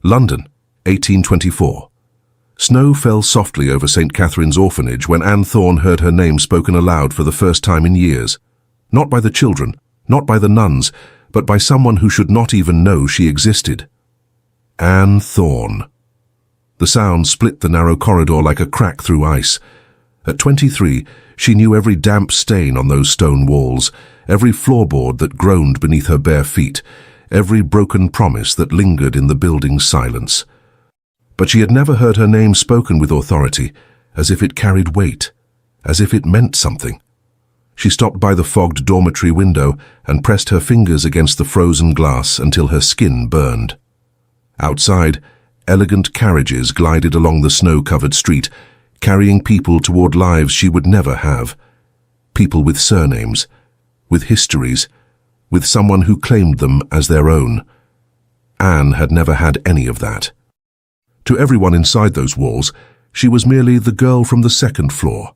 London, 1824. Snow fell softly over St. Catherine's Orphanage when Anne Thorne heard her name spoken aloud for the first time in years. Not by the children, not by the nuns, but by someone who should not even know she existed. Anne Thorne. The sound split the narrow corridor like a crack through ice. At 23, she knew every damp stain on those stone walls, every floorboard that groaned beneath her bare feet, every broken promise that lingered in the building's silence. But she had never heard her name spoken with authority, as if it carried weight, as if it meant something. She stopped by the fogged dormitory window and pressed her fingers against the frozen glass until her skin burned. Outside, elegant carriages glided along the snow-covered street, carrying people toward lives she would never have. People with surnames, with histories, with someone who claimed them as their own. Anne had never had any of that. To everyone inside those walls, she was merely the girl from the second floor,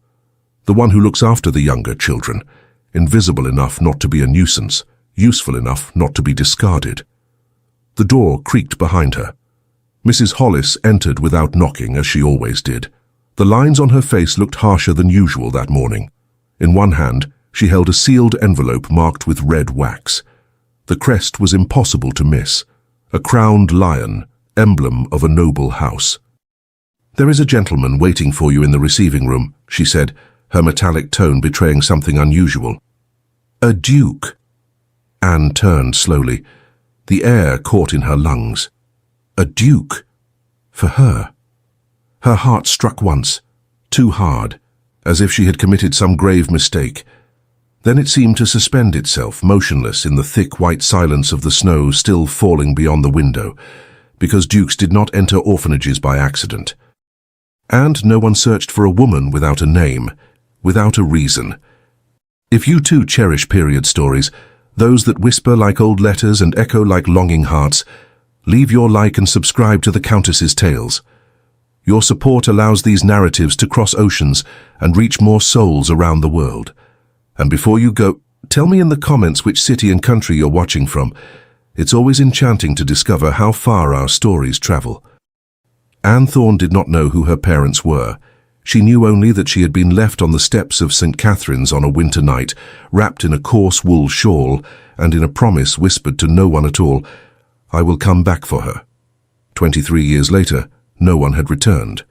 the one who looks after the younger children, invisible enough not to be a nuisance, useful enough not to be discarded. The door creaked behind her. Mrs. Hollis entered without knocking, as she always did. The lines on her face looked harsher than usual that morning. In one hand, she held a sealed envelope marked with red wax. The crest was impossible to miss, a crowned lion, emblem of a noble house. "There is a gentleman waiting for you in the receiving room," she said, her metallic tone betraying something unusual. "A duke." Anne turned slowly. The air caught in her lungs. A duke. For her. Her heart struck once, too hard, as if she had committed some grave mistake. Then it seemed to suspend itself, motionless in the thick white silence of the snow still falling beyond the window, because dukes did not enter orphanages by accident. And no one searched for a woman without a name, without a reason. If you too cherish period stories, those that whisper like old letters and echo like longing hearts, leave your like and subscribe to the Countess's Tales. Your support allows these narratives to cross oceans and reach more souls around the world. And before you go, tell me in the comments which city and country you're watching from. It's always enchanting to discover how far our stories travel. Anne Thorne did not know who her parents were. She knew only that she had been left on the steps of St. Catherine's on a winter night, wrapped in a coarse wool shawl, and in a promise whispered to no one at all, "I will come back for her." 23 years later, no one had returned.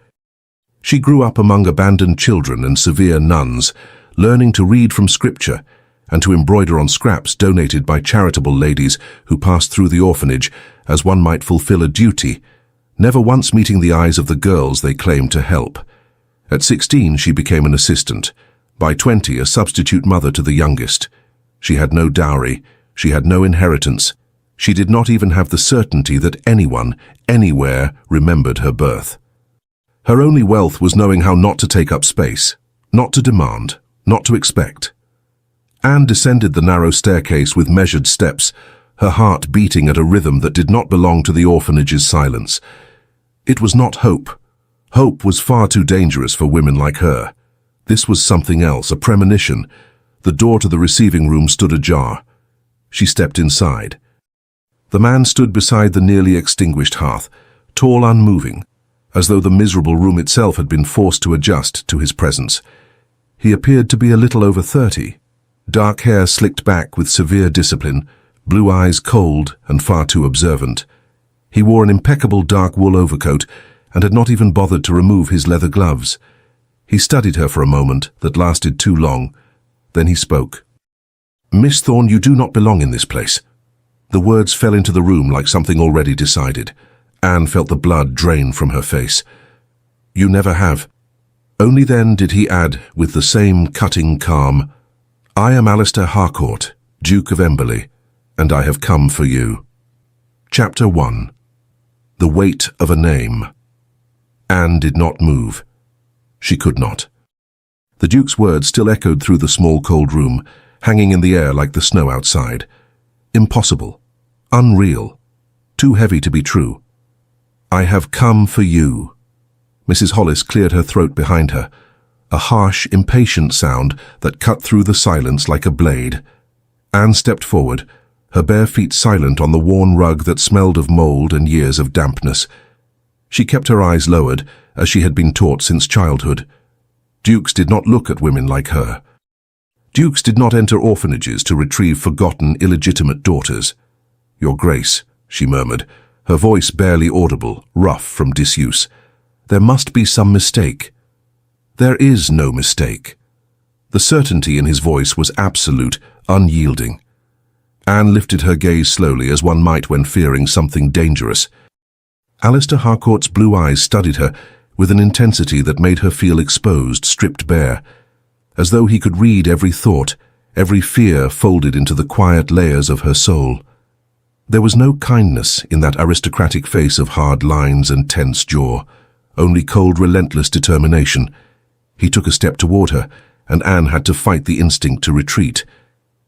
She grew up among abandoned children and severe nuns, learning to read from scripture and to embroider on scraps donated by charitable ladies who passed through the orphanage as one might fulfill a duty, never once meeting the eyes of the girls they claimed to help. At 16, she became an assistant. By 20, a substitute mother to the youngest. She had no dowry. She had no inheritance. She did not even have the certainty that anyone, anywhere, remembered her birth. Her only wealth was knowing how not to take up space, not to demand, not to expect. Anne descended the narrow staircase with measured steps, her heart beating at a rhythm that did not belong to the orphanage's silence. It was not hope. Hope was far too dangerous for women like her. This was something else, a premonition. The door to the receiving room stood ajar. She stepped inside. The man stood beside the nearly extinguished hearth, tall, unmoving, as though the miserable room itself had been forced to adjust to his presence. He appeared to be a little over 30, dark hair slicked back with severe discipline, blue eyes cold and far too observant. He wore an impeccable dark wool overcoat and had not even bothered to remove his leather gloves. He studied her for a moment that lasted too long. Then he spoke. "Miss Thorne, you do not belong in this place." The words fell into the room like something already decided. Anne felt the blood drain from her face. "You never have." Only then did he add, with the same cutting calm, "I am Alistair Harcourt, Duke of Emberley, and I have come for you." Chapter 1. The Weight of a Name. Anne did not move. She could not. The Duke's words still echoed through the small cold room, hanging in the air like the snow outside. Impossible. Unreal. Too heavy to be true. "I have come for you." Mrs. Hollis cleared her throat behind her, a harsh, impatient sound that cut through the silence like a blade. Anne stepped forward, her bare feet silent on the worn rug that smelled of mold and years of dampness. She kept her eyes lowered, as she had been taught since childhood. Dukes did not look at women like her. Dukes did not enter orphanages to retrieve forgotten, illegitimate daughters. "Your Grace," she murmured, her voice barely audible, rough from disuse. "There must be some mistake." "There is no mistake." The certainty in his voice was absolute, unyielding. Anne lifted her gaze slowly, as one might when fearing something dangerous. Alistair Harcourt's blue eyes studied her with an intensity that made her feel exposed, stripped bare, as though he could read every thought, every fear folded into the quiet layers of her soul. There was no kindness in that aristocratic face of hard lines and tense jaw, only cold, relentless determination. He took a step toward her, and Anne had to fight the instinct to retreat.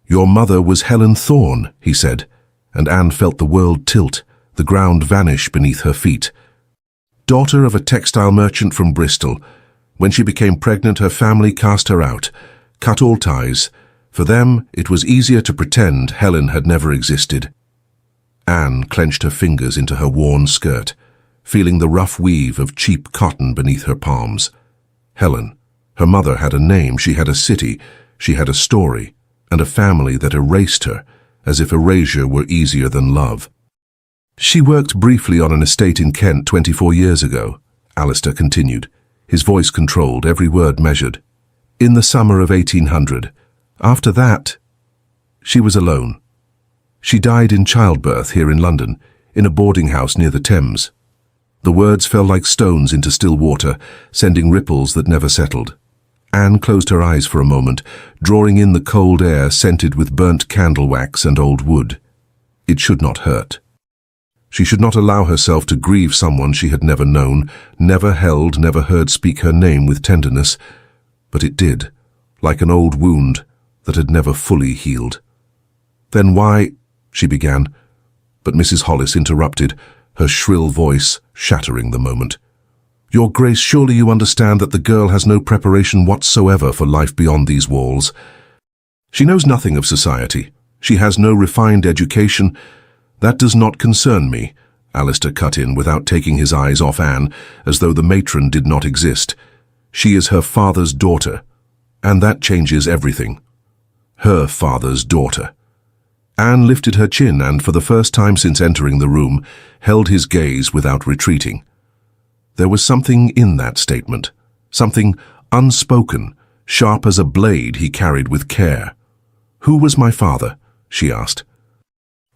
"Your mother was Helen Thorne," he said, and Anne felt the world tilt, the ground vanish beneath her feet. Daughter of a textile merchant from Bristol, when she became pregnant, her family cast her out, cut all ties. For them, it was easier to pretend Helen had never existed. Anne clenched her fingers into her worn skirt, feeling the rough weave of cheap cotton beneath her palms. Helen. Her mother had a name, she had a city, she had a story, and a family that erased her, as if erasure were easier than love. "She worked briefly on an estate in Kent 24 years ago," Alistair continued, his voice controlled, every word measured. "In the summer of 1800. After that, she was alone. She died in childbirth here in London, in a boarding house near the Thames." The words fell like stones into still water, sending ripples that never settled. Anne closed her eyes for a moment, drawing in the cold air scented with burnt candle wax and old wood. It should not hurt. She should not allow herself to grieve someone she had never known, never held, never heard speak her name with tenderness. But it did, like an old wound that had never fully healed. "Then why—" she began, but Mrs. Hollis interrupted, her shrill voice shattering the moment. "Your Grace, surely you understand that the girl has no preparation whatsoever for life beyond these walls. She knows nothing of society. She has no refined education." "That does not concern me," Alistair cut in without taking his eyes off Anne, as though the matron did not exist. "She is her father's daughter, and that changes everything. Her father's daughter." Anne lifted her chin and, for the first time since entering the room, held his gaze without retreating. There was something in that statement, something unspoken, sharp as a blade he carried with care. "Who was my father?" she asked.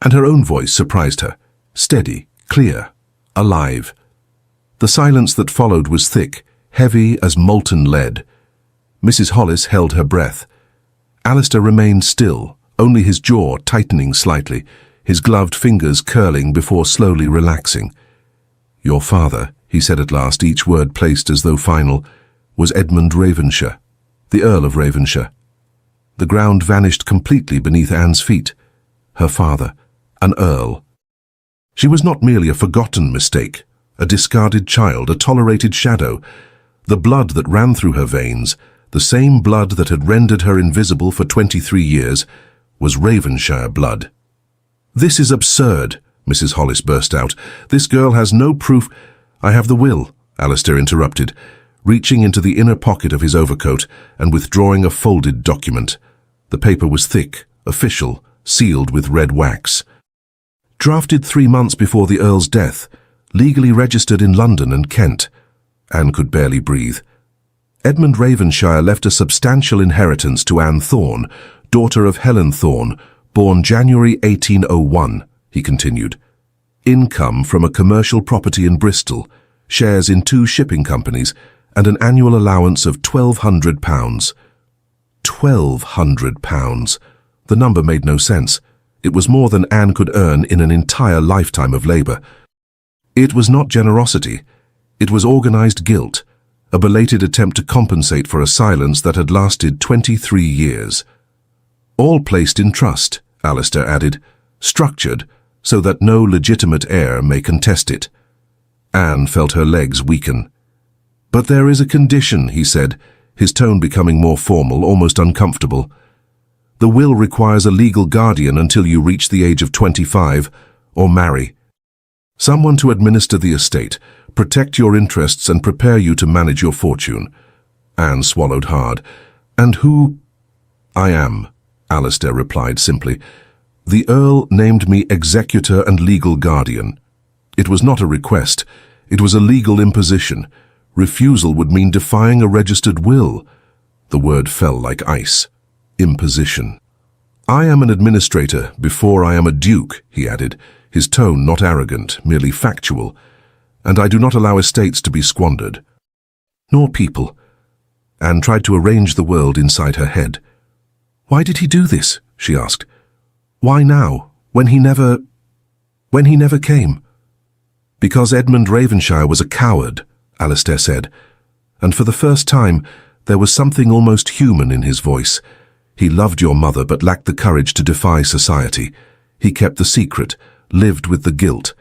And her own voice surprised her, steady, clear, alive. The silence that followed was thick, heavy as molten lead. Mrs. Hollis held her breath. Alistair remained still, only his jaw tightening slightly, his gloved fingers curling before slowly relaxing. "Your father," he said at last, each word placed as though final, "was Edmund Ravenshire, the Earl of Ravenshire." The ground vanished completely beneath Anne's feet. Her father, an earl. She was not merely a forgotten mistake, a discarded child, a tolerated shadow. The blood that ran through her veins, the same blood that had rendered her invisible for 23 years, was Ravenshire blood. "This is absurd," Mrs. Hollis burst out. "This girl has no proof—" "I have the will," Alistair interrupted, reaching into the inner pocket of his overcoat and withdrawing a folded document. The paper was thick, official, sealed with red wax. "Drafted 3 months before the Earl's death, legally registered in London and Kent." Anne could barely breathe. "Edmund Ravenshire left a substantial inheritance to Anne Thorne, daughter of Helen Thorne, born January 1801, he continued. "Income from a commercial property in Bristol, shares in 2 shipping companies, and an annual allowance of £1,200. £1,200. The number made no sense. It was more than Anne could earn in an entire lifetime of labour. It was not generosity. It was organised guilt, a belated attempt to compensate for a silence that had lasted 23 years. All placed in trust, Alistair added, structured so that no legitimate heir may contest it. Anne felt her legs weaken. "But there is a condition," he said, his tone becoming more formal, almost uncomfortable. The will requires a legal guardian until you reach the age of 25 or marry. Someone to administer the estate, protect your interests and prepare you to manage your fortune. Anne swallowed hard. And who? I am, Alistair replied simply. The Earl named me executor and legal guardian. It was not a request. It was a legal imposition. Refusal would mean defying a registered will. The word fell like ice. Imposition. I am an administrator before I am a duke, he added, his tone not arrogant, merely factual. And I do not allow estates to be squandered. Nor people. Anne tried to arrange the world inside her head. Why did he do this? She asked. Why now, when he never came? Because Edmund Ravenshire was a coward, Alistair said, and for the first time there was something almost human in his voice. He loved your mother but lacked the courage to defy society. He kept the secret, lived with the guilt,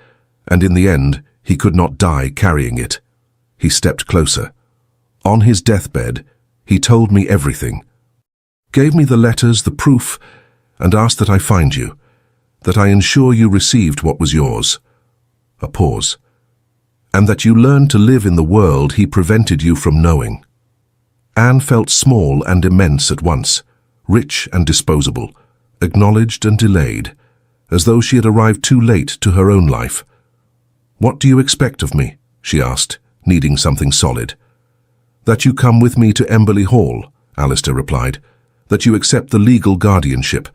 and in the end he could not die carrying it. He stepped closer. On his deathbed, he told me everything. Gave me the letters, the proof, and asked that I find you, that I ensure you received what was yours. A pause. And that you learned to live in the world he prevented you from knowing. Anne felt small and immense at once, rich and disposable, acknowledged and delayed, as though she had arrived too late to her own life. What do you expect of me? She asked, needing something solid. That you come with me to Emberley Hall, Alistair replied, that you accept the legal guardianship,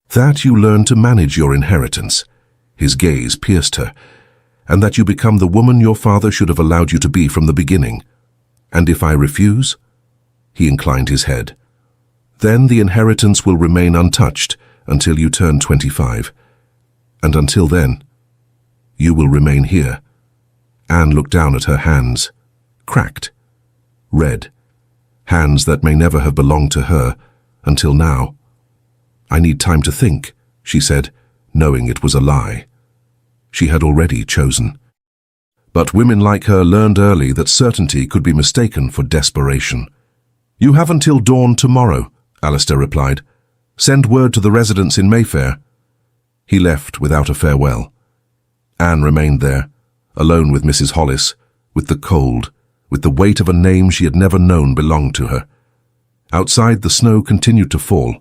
that you learn to manage your inheritance. His gaze pierced her. And that you become the woman your father should have allowed you to be from the beginning. And if I refuse? He inclined his head. Then the inheritance will remain untouched until you turn 25. And until then, you will remain here. Anne looked down at her hands, cracked, red, hands that may never have belonged to her until now. I need time to think, she said, knowing it was a lie. She had already chosen. But women like her learned early that certainty could be mistaken for desperation. You have until dawn tomorrow, Alistair replied. Send word to the residents in Mayfair. He left without a farewell. Anne remained there, alone with Mrs. Hollis, with the cold, with the weight of a name she had never known belonged to her. Outside, the snow continued to fall.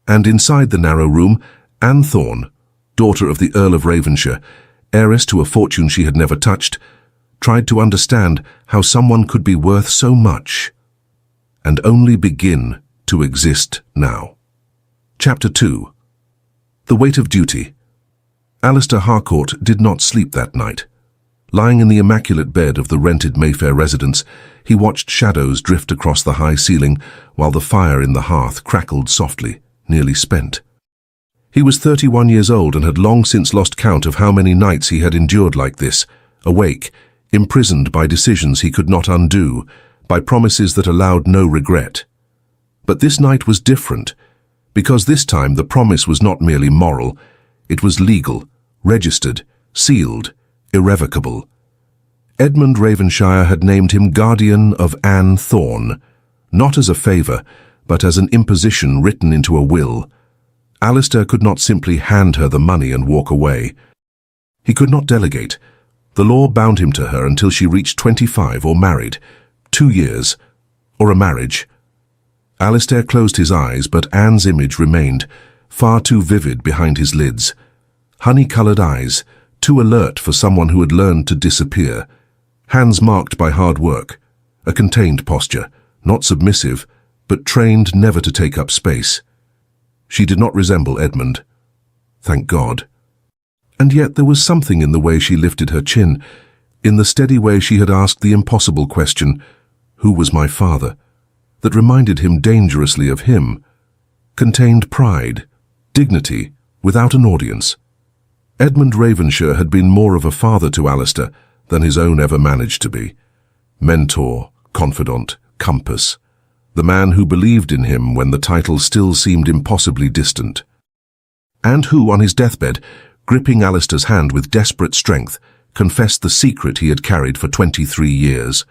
And inside the narrow room, Anne Thorne, daughter of the Earl of Ravenshire, heiress to a fortune she had never touched, tried to understand how someone could be worth so much and only begin to exist now. Chapter 2. The Weight of Duty. Alistair Harcourt did not sleep that night. Lying in the immaculate bed of the rented Mayfair residence, he watched shadows drift across the high ceiling while the fire in the hearth crackled softly, nearly spent. He was 31 years old and had long since lost count of how many nights he had endured like this, awake, imprisoned by decisions he could not undo, by promises that allowed no regret. But this night was different, because this time the promise was not merely moral, it was legal, registered, sealed, irrevocable. Edmund Ravenshire had named him guardian of Anne Thorne, not as a favour, but as an imposition written into a will. Alistair could not simply hand her the money and walk away. He could not delegate. The law bound him to her until she reached 25 or married, 2 years, or a marriage. Alistair closed his eyes, but Anne's image remained, far too vivid behind his lids. Honey-coloured eyes, too alert for someone who had learned to disappear. Hands marked by hard work, a contained posture, not submissive, but trained never to take up space. She did not resemble Edmund. Thank God. And yet there was something in the way she lifted her chin, in the steady way she had asked the impossible question, who was my father, that reminded him dangerously of him, contained pride, dignity, without an audience. Edmund Ravenshire had been more of a father to Alistair than his own ever managed to be. Mentor, confidant, compass. The man who believed in him when the title still seemed impossibly distant. And who, on his deathbed, gripping Alistair's hand with desperate strength, confessed the secret he had carried for 23 years.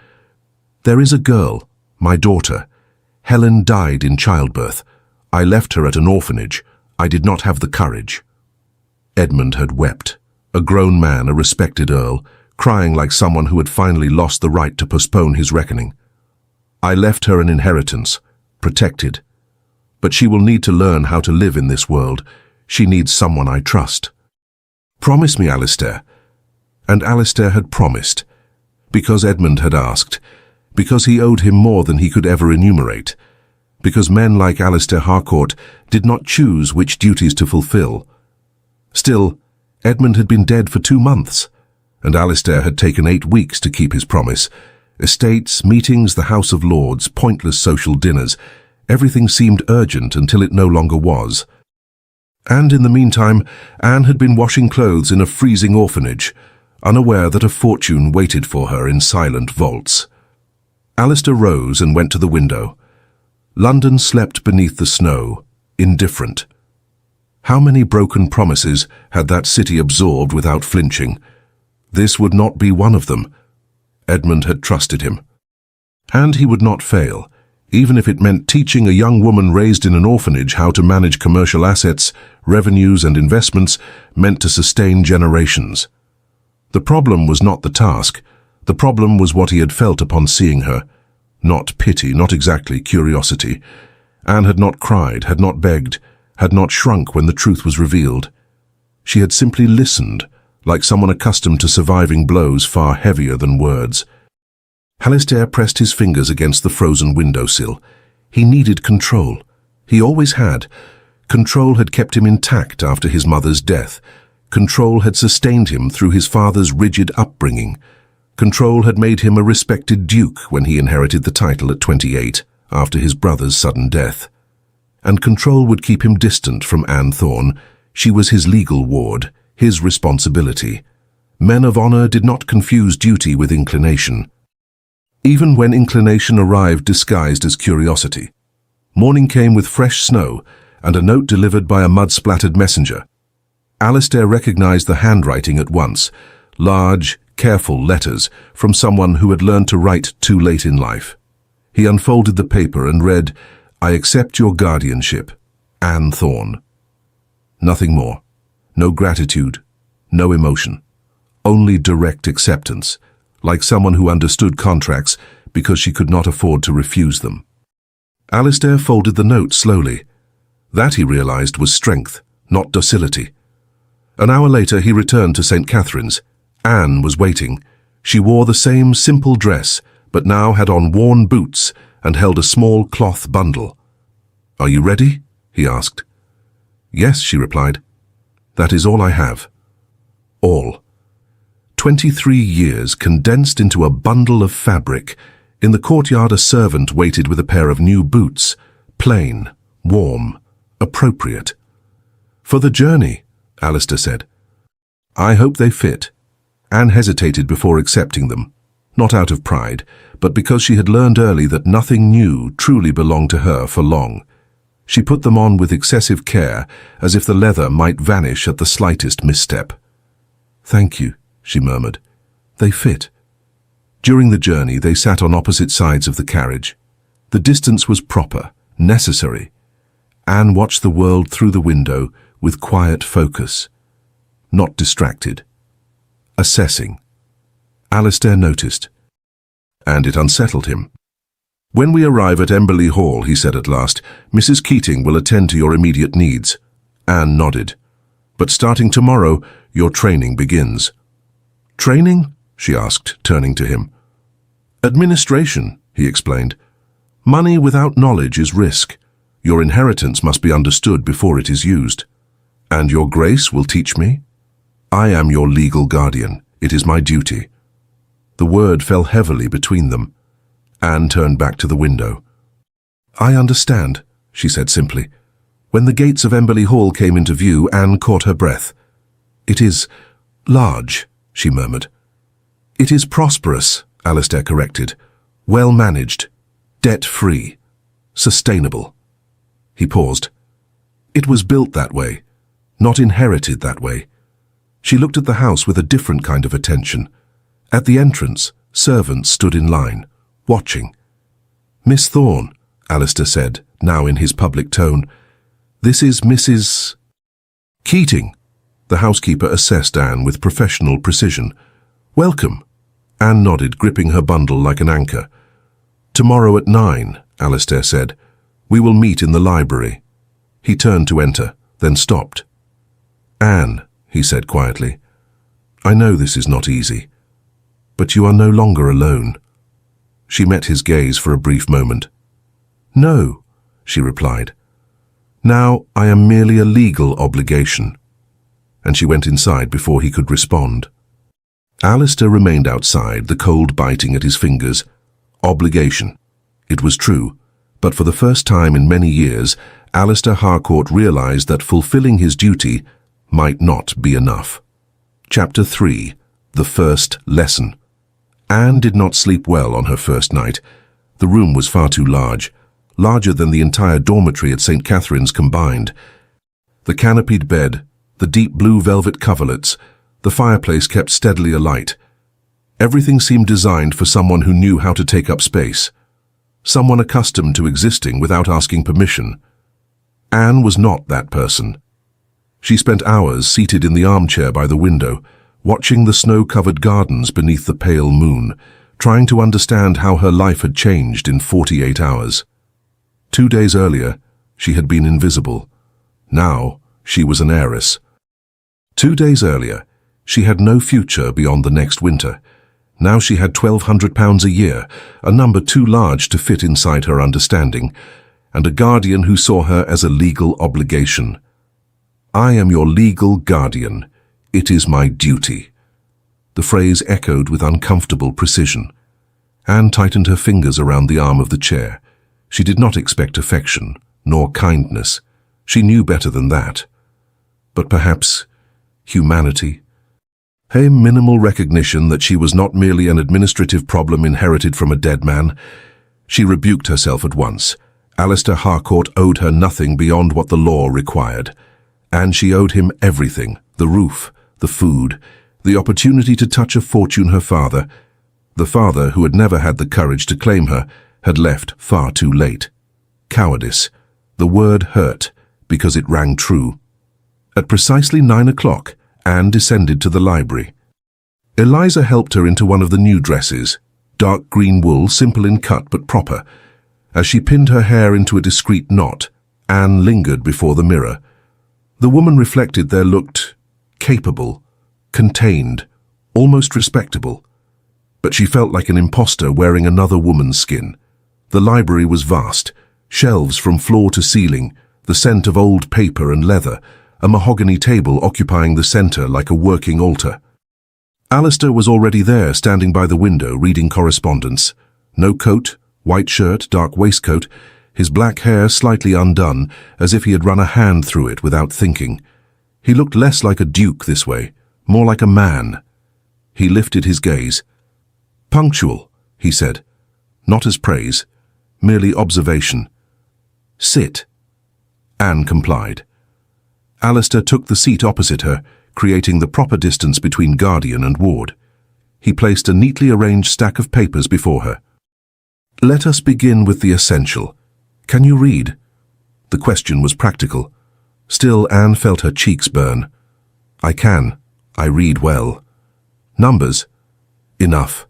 There is a girl, my daughter. Helen died in childbirth. I left her at an orphanage. I did not have the courage. Edmund had wept, a grown man, a respected earl, crying like someone who had finally lost the right to postpone his reckoning. I left her an inheritance, protected. But she will need to learn how to live in this world. She needs someone I trust. Promise me, Alistair. And Alistair had promised, because Edmund had asked, because he owed him more than he could ever enumerate, because men like Alistair Harcourt did not choose which duties to fulfill. Still, Edmund had been dead for 2 months, and Alistair had taken 8 weeks to keep his promise. Estates, meetings, the House of Lords, pointless social dinners, everything seemed urgent until it no longer was. And in the meantime, Anne had been washing clothes in a freezing orphanage, unaware that a fortune waited for her in silent vaults. Alistair rose and went to the window. London slept beneath the snow, indifferent. How many broken promises had that city absorbed without flinching? This would not be one of them. Edmund had trusted him. And he would not fail, even if it meant teaching a young woman raised in an orphanage how to manage commercial assets, revenues and investments meant to sustain generations. The problem was not the task. The problem was what he had felt upon seeing her. Not pity, not exactly curiosity. Anne had not cried, had not begged, had not shrunk when the truth was revealed. She had simply listened, like someone accustomed to surviving blows far heavier than words. Alistair pressed his fingers against the frozen windowsill. He needed control. He always had. Control had kept him intact after his mother's death. Control had sustained him through his father's rigid upbringing. Control had made him a respected duke when he inherited the title at 28, after his brother's sudden death. And control would keep him distant from Anne Thorne. She was his legal ward, his responsibility. Men of honor did not confuse duty with inclination, even when inclination arrived disguised as curiosity. Morning came with fresh snow and a note delivered by a mud-splattered messenger. Alistair recognized the handwriting at once, large, careful letters from someone who had learned to write too late in life. He unfolded the paper and read, "I accept your guardianship, Anne Thorne." Nothing more. No gratitude, no emotion. Only direct acceptance, like someone who understood contracts because she could not afford to refuse them. Alistair folded the note slowly. That, he realized, was strength, not docility. An hour later he returned to St. Catherine's. Anne was waiting. She wore the same simple dress, but now had on worn boots and held a small cloth bundle. "Are you ready?" he asked. "Yes," she replied. "That is all I have." All. 23 years condensed into a bundle of fabric. In the courtyard a servant waited with a pair of new boots, plain, warm, appropriate. "For the journey," Alistair said. "I hope they fit." Anne hesitated before accepting them, not out of pride, but because she had learned early that nothing new truly belonged to her for long. She put them on with excessive care, as if the leather might vanish at the slightest misstep. "Thank you," she murmured. "They fit." During the journey, they sat on opposite sides of the carriage. The distance was proper, necessary. Anne watched the world through the window with quiet focus, not distracted. Assessing. Alistair noticed, and it unsettled him. "When we arrive at Emberley Hall," he said at last, "Mrs. Keating will attend to your immediate needs." Anne nodded. "But starting tomorrow, your training begins." "Training?" she asked, turning to him. "Administration," he explained. "Money without knowledge is risk. Your inheritance must be understood before it is used. And your grace will teach me? I am your legal guardian. It is my duty." The word fell heavily between them. Anne turned back to the window. "I understand," she said simply. When the gates of Emberley Hall came into view, Anne caught her breath. "It is large," she murmured. "It is prosperous," Alistair corrected. "Well managed. Debt-free. Sustainable." He paused. "It was built that way, not inherited that way." She looked at the house with a different kind of attention. At the entrance, servants stood in line, watching. "Miss Thorne," Alistair said, now in his public tone, "This is Mrs. Keating." The housekeeper assessed Anne with professional precision. "Welcome." Anne nodded, gripping her bundle like an anchor. "Tomorrow at 9, Alistair said. "We will meet in the library." He turned to enter, then stopped. "Anne," he said quietly, "I know this is not easy, but you are no longer alone." She met his gaze for a brief moment. "No," she replied. "Now I am merely a legal obligation." And she went inside before he could respond. Alistair remained outside, the cold biting at his fingers. Obligation. It was true, but for the first time in many years, Alistair Harcourt realized that fulfilling his duty might not be enough. Chapter 3. The First Lesson. Anne did not sleep well on her first night. The room was far too large, larger than the entire dormitory at St. Catherine's combined. The canopied bed, the deep blue velvet coverlets, the fireplace kept steadily alight. Everything seemed designed for someone who knew how to take up space, someone accustomed to existing without asking permission. Anne was not that person. She spent hours seated in the armchair by the window, watching the snow-covered gardens beneath the pale moon, trying to understand how her life had changed in 48 hours. 2 days earlier, she had been invisible. Now, she was an heiress. 2 days earlier, she had no future beyond the next winter. Now she had £1,200 a year, a number too large to fit inside her understanding, and a guardian who saw her as a legal obligation. "I am your legal guardian. It is my duty." The phrase echoed with uncomfortable precision. Anne tightened her fingers around the arm of the chair. She did not expect affection, nor kindness. She knew better than that. But perhaps humanity? A minimal recognition that she was not merely an administrative problem inherited from a dead man. She rebuked herself at once. Alistair Harcourt owed her nothing beyond what the law required. And she owed him everything: the roof, the food, the opportunity to touch a fortune her father, the father who had never had the courage to claim her, had left far too late. Cowardice. The word hurt, because it rang true. At precisely 9 o'clock, Anne descended to the library. Eliza helped her into one of the new dresses, dark green wool, simple in cut but proper. As she pinned her hair into a discreet knot, Anne lingered before the mirror. The woman reflected there looked capable, contained, almost respectable. But she felt like an imposter wearing another woman's skin. The library was vast, shelves from floor to ceiling, the scent of old paper and leather, a mahogany table occupying the center like a working altar. Alistair was already there, standing by the window, reading correspondence. No coat, white shirt, dark waistcoat, his black hair slightly undone, as if he had run a hand through it without thinking. He looked less like a duke this way, more like a man. He lifted his gaze. "Punctual," he said. Not as praise, merely observation. "Sit." Anne complied. Alistair took the seat opposite her, creating the proper distance between guardian and ward. He placed a neatly arranged stack of papers before her. "Let us begin with the essential. Can you read?" The question was practical. Still, Anne felt her cheeks burn. "I can. I read well." "Numbers?" "Enough."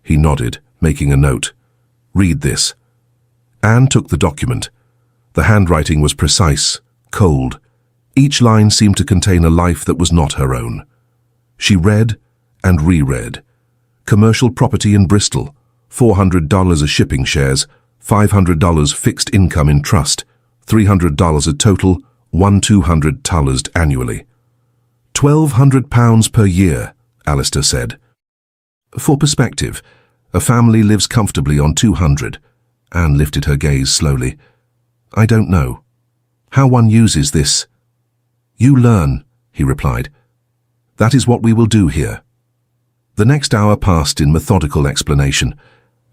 He nodded, making a note. "Read this." Anne took the document. The handwriting was precise, cold. Each line seemed to contain a life that was not her own. She read and reread. Commercial property in Bristol, $400 a shipping shares, $500 fixed income in trust, $300 a total, $1,200 annually. £1,200 per year, Alistair said. For perspective, a family lives comfortably on 200. Anne lifted her gaze slowly. "I don't know. How one uses this." "You learn," he replied. "That is what we will do here." The next hour passed in methodical explanation.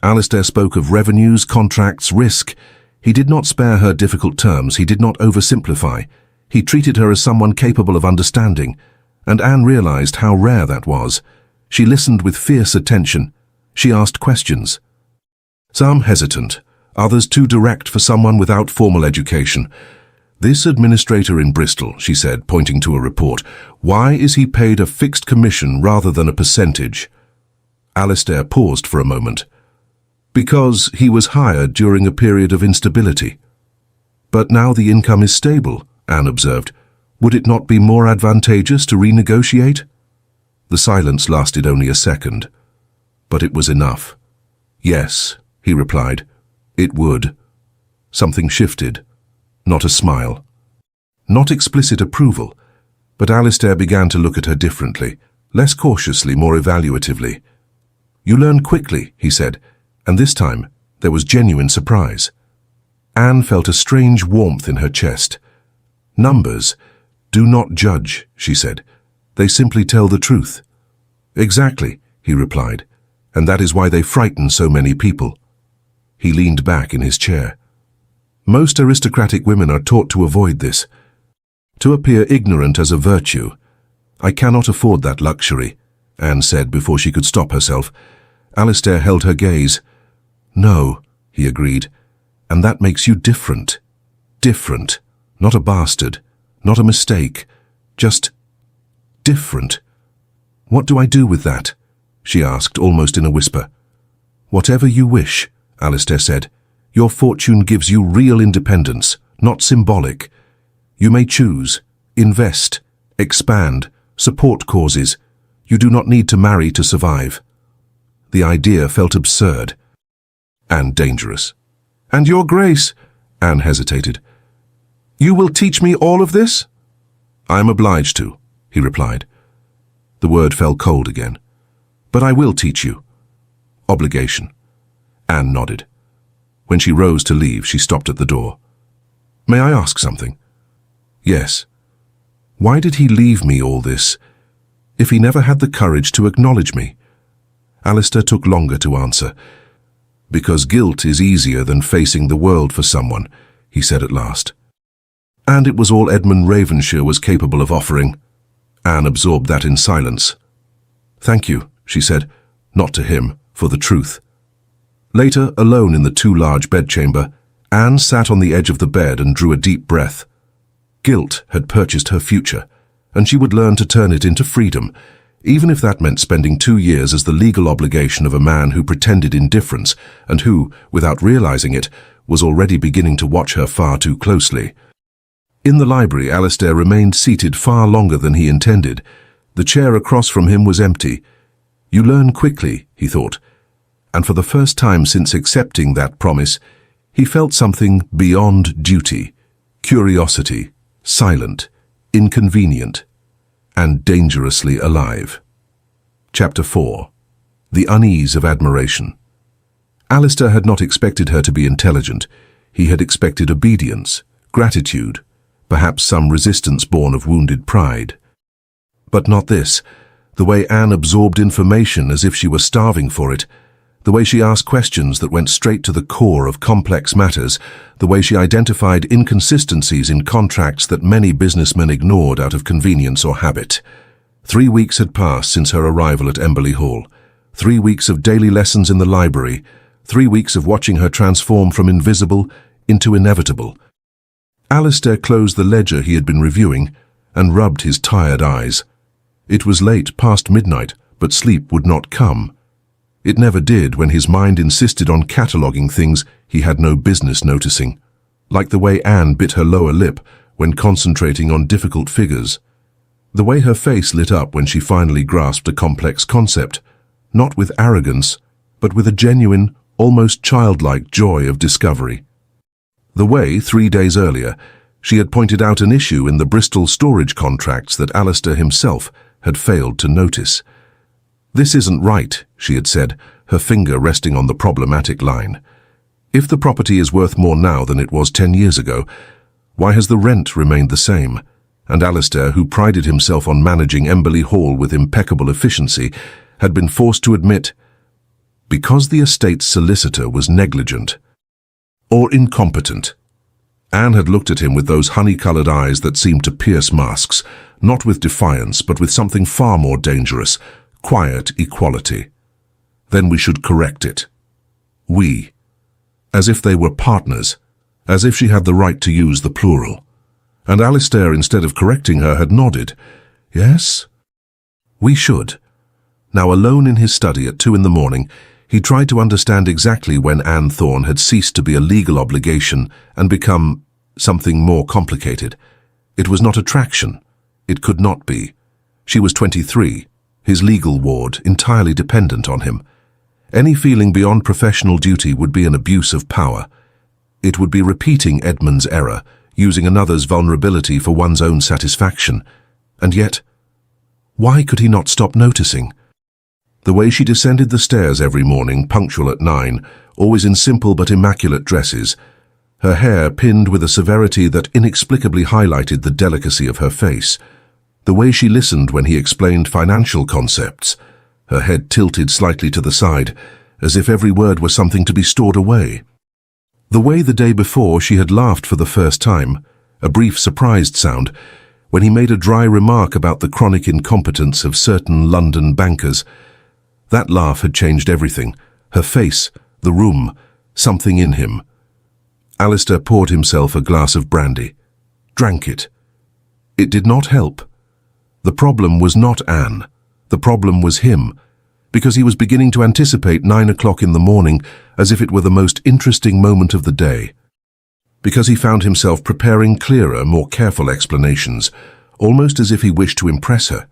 Alistair spoke of revenues, contracts, risk. He did not spare her difficult terms. He did not oversimplify. He treated her as someone capable of understanding, and Anne realized how rare that was. She listened with fierce attention. She asked questions. Some hesitant, others too direct for someone without formal education. "This administrator in Bristol," she said, pointing to a report, "why is he paid a fixed commission rather than a percentage?" Alistair paused for a moment. "Because he was hired during a period of instability." "But now the income is stable," Anne observed. "Would it not be more advantageous to renegotiate?" The silence lasted only a second, but it was enough. "Yes," he replied, "it would." Something shifted. Not a smile. Not explicit approval, but Alistair began to look at her differently, less cautiously, more evaluatively. "You learn quickly," he said, and this time there was genuine surprise. Anne felt a strange warmth in her chest. "Numbers do not judge," she said. "They simply tell the truth." "Exactly," he replied, "and that is why they frighten so many people." He leaned back in his chair. "Most aristocratic women are taught to avoid this, to appear ignorant as a virtue. I cannot afford that luxury," Anne said before she could stop herself. Alistair held her gaze. "No," he agreed, "and that makes you different. Different. Not a bastard. Not a mistake. Just different." "What do I do with that?" she asked, almost in a whisper. "Whatever you wish," Alistair said. "Your fortune gives you real independence, not symbolic. You may choose, invest, expand, support causes. You do not need to marry to survive." The idea felt absurd and dangerous. "And your grace," Anne hesitated, "you will teach me all of this?" "I am obliged to," he replied. The word fell cold again. "But I will teach you." "Obligation." Anne nodded. When she rose to leave, she stopped at the door. "May I ask something?" "Yes." "Why did he leave me all this, if he never had the courage to acknowledge me?" Alistair took longer to answer. "Because guilt is easier than facing the world for someone," he said at last. And it was all Edmund Ravenshaw was capable of offering. Anne absorbed that in silence. "Thank you," she said, not to him, for the truth. Later, alone in the too large bedchamber, Anne sat on the edge of the bed and drew a deep breath. Guilt had purchased her future, and she would learn to turn it into freedom, even if that meant spending 2 years as the legal obligation of a man who pretended indifference and who, without realizing it, was already beginning to watch her far too closely. In the library, Alistair remained seated far longer than he intended. The chair across from him was empty. "You learn quickly," he thought, and for the first time since accepting that promise, he felt something beyond duty, curiosity, silent, inconvenient, and dangerously alive. Chapter 4. The Unease of Admiration. Alistair had not expected her to be intelligent. He had expected obedience, gratitude, perhaps some resistance born of wounded pride. But not this. The way Anne absorbed information as if she were starving for it, the way she asked questions that went straight to the core of complex matters, the way she identified inconsistencies in contracts that many businessmen ignored out of convenience or habit. 3 weeks had passed since her arrival at Emberley Hall. 3 weeks of daily lessons in the library. 3 weeks of watching her transform from invisible into inevitable. Alistair closed the ledger he had been reviewing and rubbed his tired eyes. It was late, past midnight, but sleep would not come. It never did when his mind insisted on cataloguing things he had no business noticing, like the way Anne bit her lower lip when concentrating on difficult figures, the way her face lit up when she finally grasped a complex concept, not with arrogance, but with a genuine, almost childlike joy of discovery. The way, 3 days earlier, she had pointed out an issue in the Bristol storage contracts that Alistair himself had failed to notice. "This isn't right," she had said, her finger resting on the problematic line. "If the property is worth more now than it was 10 years ago, why has the rent remained the same?" And Alistair, who prided himself on managing Emberley Hall with impeccable efficiency, had been forced to admit, because the estate's solicitor was negligent or incompetent. Anne had looked at him with those honey-colored eyes that seemed to pierce masks, not with defiance, but with something far more dangerous, quiet equality. "Then we should correct it. We." As if they were partners, as if she had the right to use the plural. And Alistair, instead of correcting her, had nodded. Yes? We should. Now, alone in his study at 2 in the morning, he tried to understand exactly when Anne Thorne had ceased to be a legal obligation and become something more complicated. It was not attraction. It could not be. She was 23, his legal ward, entirely dependent on him. Any feeling beyond professional duty would be an abuse of power. It would be repeating Edmund's error, using another's vulnerability for one's own satisfaction. And yet, why could he not stop noticing? The way she descended the stairs every morning, punctual at 9, always in simple but immaculate dresses, her hair pinned with a severity that inexplicably highlighted the delicacy of her face. The way she listened when he explained financial concepts, her head tilted slightly to the side, as if every word were something to be stored away. The way the day before she had laughed for the first time, a brief surprised sound, when he made a dry remark about the chronic incompetence of certain London bankers. That laugh had changed everything. Her face, the room, something in him. Alistair poured himself a glass of brandy. Drank it. It did not help. The problem was not Anne. The problem was him, because he was beginning to anticipate 9 o'clock in the morning as if it were the most interesting moment of the day. Because he found himself preparing clearer, more careful explanations, almost as if he wished to impress her.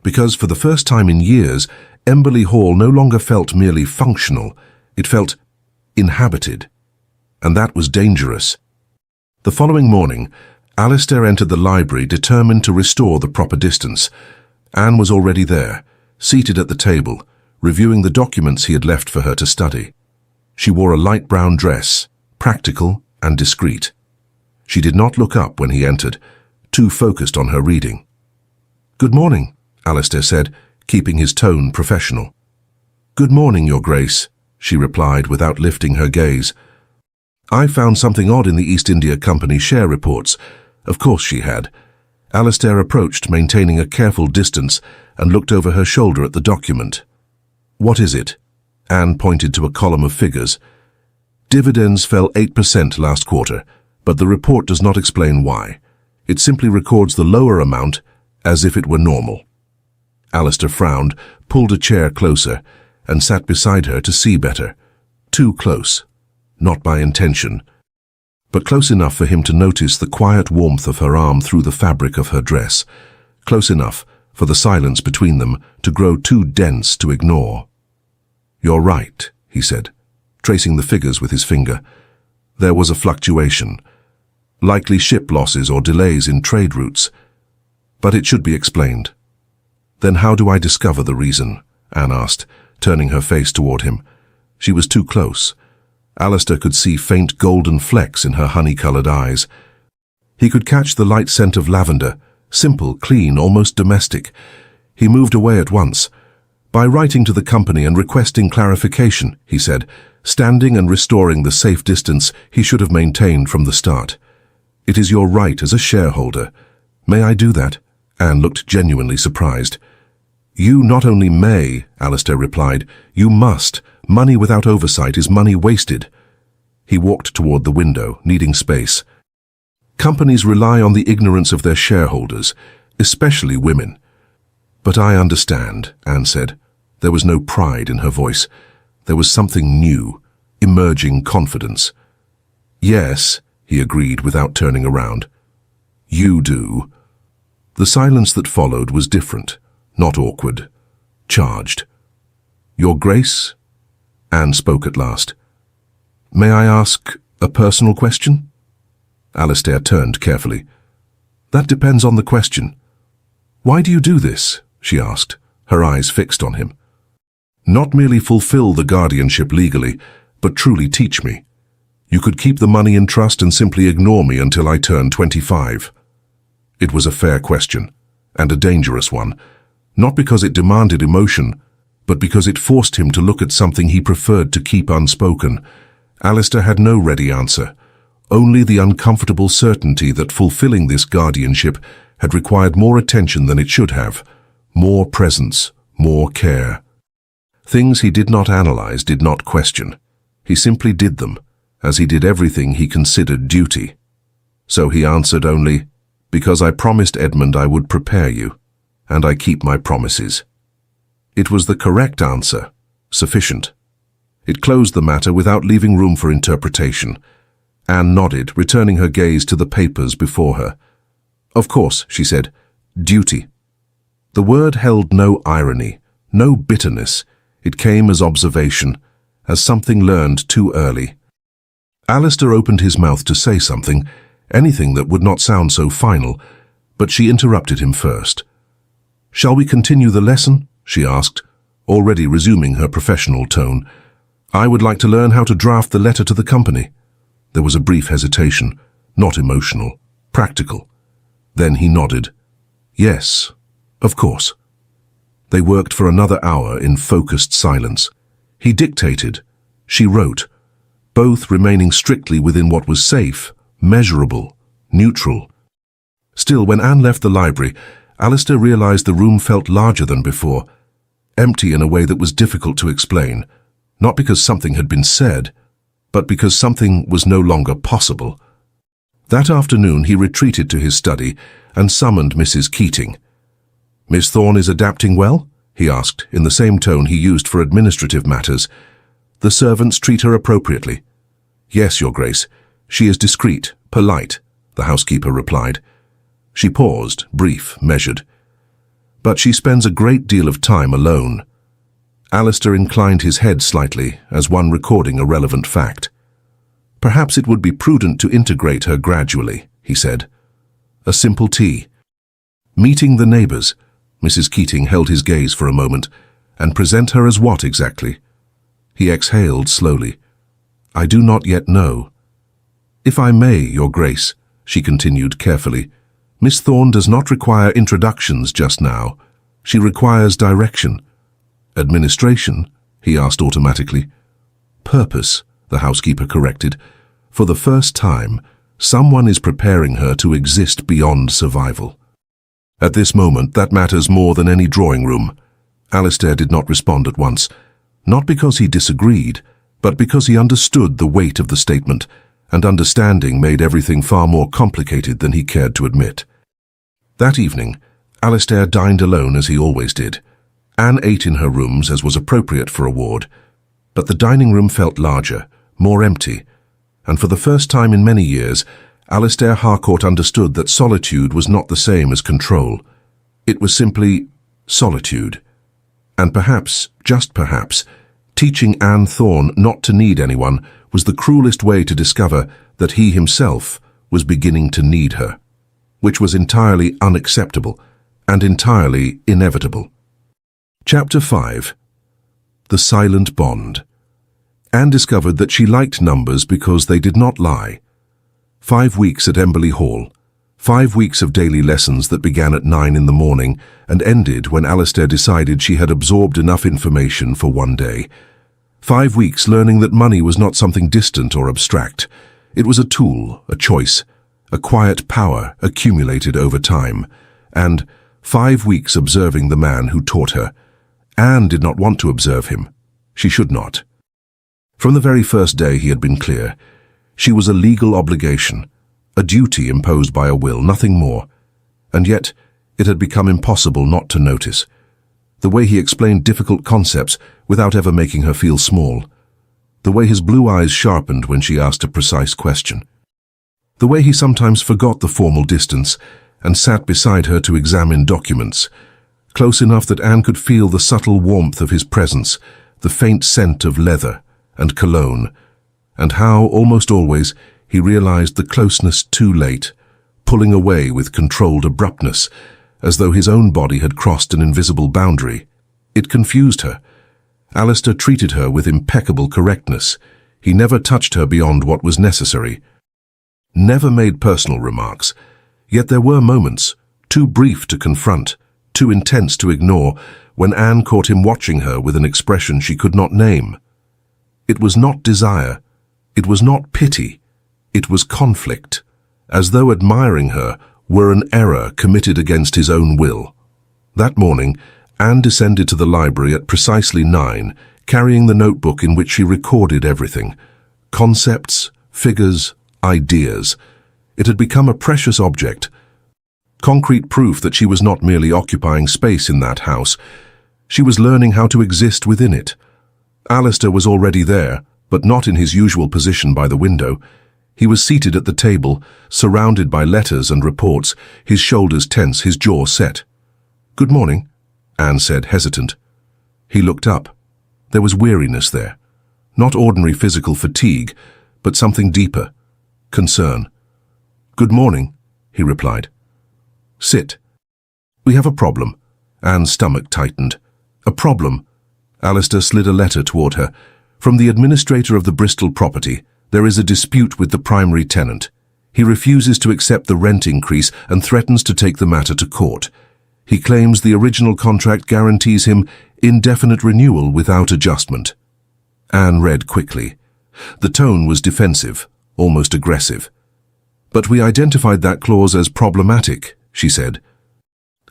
Because for the first time in years, Emberley Hall no longer felt merely functional, it felt inhabited. And that was dangerous. The following morning, Alistair entered the library determined to restore the proper distance. Anne was already there, seated at the table, reviewing the documents he had left for her to study. She wore a light brown dress, practical and discreet. She did not look up when he entered, too focused on her reading. "Good morning," Alistair said, keeping his tone professional. "Good morning, Your Grace," she replied without lifting her gaze. "I found something odd in the East India Company share reports." Of course she had. Alistair approached, maintaining a careful distance, and looked over her shoulder at the document. "What is it?" Anne pointed to a column of figures. "Dividends fell 8% last quarter, but the report does not explain why. It simply records the lower amount as if it were normal." Alistair frowned, pulled a chair closer, and sat beside her to see better. Too close. Not by intention, but close enough for him to notice the quiet warmth of her arm through the fabric of her dress, close enough for the silence between them to grow too dense to ignore. "You're right," he said, tracing the figures with his finger. "There was a fluctuation. Likely ship losses or delays in trade routes. But it should be explained." "Then how do I discover the reason?" Anne asked, turning her face toward him. She was too close. Alistair could see faint golden flecks in her honey-colored eyes. He could catch the light scent of lavender, simple, clean, almost domestic. He moved away at once. "By writing to the company and requesting clarification," he said, standing and restoring the safe distance he should have maintained from the start. "It is your right as a shareholder. May I do that?" Anne looked genuinely surprised. "You not only may," Alistair replied, "you must. Money without oversight is money wasted." He walked toward the window, needing space. "Companies rely on the ignorance of their shareholders, especially women." "But I understand," Anne said. There was no pride in her voice. There was something new, emerging confidence. "Yes," he agreed without turning around. "You do." The silence that followed was different, not awkward, charged. "Your Grace?" Anne spoke at last. "May I ask a personal question?" Alistair turned carefully. "That depends on the question." "Why do you do this?" she asked, her eyes fixed on him. "Not merely fulfill the guardianship legally, but truly teach me. You could keep the money in trust and simply ignore me until I turn 25. It was a fair question, and a dangerous one, not because it demanded emotion, but because it forced him to look at something he preferred to keep unspoken. Alistair had no ready answer, only the uncomfortable certainty that fulfilling this guardianship had required more attention than it should have, more presence, more care. Things he did not analyze, did not question. He simply did them, as he did everything he considered duty. So he answered only, Because I promised Edmund I would prepare you, and I keep my promises. It was the correct answer, sufficient. It closed the matter without leaving room for interpretation. Anne nodded, returning her gaze to the papers before her. Of course, she said, duty. The word held no irony, no bitterness. It came as observation, as something learned too early. Alistair opened his mouth to say something, anything that would not sound so final, but she interrupted him first. Shall we continue the lesson? She asked, already resuming her professional tone. I would like to learn how to draft the letter to the company. There was a brief hesitation, not emotional, practical. Then he nodded. Yes, of course. They worked for another hour in focused silence. He dictated. She wrote, both remaining strictly within what was safe, measurable, neutral. Still, when Anne left the library, Alistair realized the room felt larger than before, empty in a way that was difficult to explain, not because something had been said, but because something was no longer possible. That afternoon he retreated to his study and summoned Mrs. Keating. Miss Thorne is adapting well? He asked, in the same tone he used for administrative matters. The servants treat her appropriately. Yes, Your Grace. She is discreet, polite, the housekeeper replied. She paused, brief, measured. But she spends a great deal of time alone. Alistair inclined his head slightly, as one recording a relevant fact. Perhaps it would be prudent to integrate her gradually, he said. A simple tea. Meeting the neighbours. Mrs. Keating held his gaze for a moment. And present her as what exactly? He exhaled slowly. I do not yet know. If I may, Your Grace, she continued carefully, Miss Thorne does not require introductions just now. She requires direction. Administration? He asked automatically. Purpose, the housekeeper corrected. For the first time, someone is preparing her to exist beyond survival. At this moment, that matters more than any drawing room. Alistair did not respond at once, not because he disagreed, but because he understood the weight of the statement, and understanding made everything far more complicated than he cared to admit. That evening, Alistair dined alone as he always did. Anne ate in her rooms as was appropriate for a ward, but the dining room felt larger, more empty, and for the first time in many years, Alistair Harcourt understood that solitude was not the same as control. It was simply solitude. And perhaps, just perhaps, teaching Anne Thorne not to need anyone was the cruelest way to discover that he himself was beginning to need her, which was entirely unacceptable and entirely inevitable. Chapter 5. The Silent Bond. Anne discovered that she liked numbers because they did not lie. 5 weeks at Emberley Hall, 5 weeks of daily lessons that began at 9 in the morning and ended when Alistair decided she had absorbed enough information for one day. 5 weeks learning that money was not something distant or abstract. It was a tool, a choice, a quiet power accumulated over time. And 5 weeks observing the man who taught her. Anne did not want to observe him. She should not. From the very first day he had been clear. She was a legal obligation, a duty imposed by a will, nothing more. And yet, it had become impossible not to notice. The way he explained difficult concepts without ever making her feel small. The way his blue eyes sharpened when she asked a precise question. The way he sometimes forgot the formal distance and sat beside her to examine documents, close enough that Anne could feel the subtle warmth of his presence, the faint scent of leather and cologne, and how, almost always, he realized the closeness too late, pulling away with controlled abruptness, as though his own body had crossed an invisible boundary. It confused her. Alistair treated her with impeccable correctness. He never touched her beyond what was necessary. Never made personal remarks. Yet there were moments, too brief to confront, too intense to ignore, when Anne caught him watching her with an expression she could not name. It was not desire. It was not pity. It was conflict, as though admiring her were an error committed against his own will. That morning, Anne descended to the library at precisely 9, carrying the notebook in which she recorded everything. Concepts, figures, ideas. It had become a precious object, Concrete proof that she was not merely occupying space in that house. She was learning how to exist within it. Alistair was already there, but not in his usual position by the window. He was seated at the table, surrounded by letters and reports, his shoulders tense, his jaw set. "Good morning," Anne said, hesitant. He looked up. There was weariness there. Not ordinary physical fatigue, but something deeper. Concern. "Good morning," he replied. "Sit." "We have a problem." Anne's stomach tightened. "A problem?" Alistair slid a letter toward her. "From the administrator of the Bristol property. There is a dispute with the primary tenant. He refuses to accept the rent increase and threatens to take the matter to court. He claims the original contract guarantees him indefinite renewal without adjustment." Anne read quickly. The tone was defensive, almost aggressive. "But we identified that clause as problematic," she said.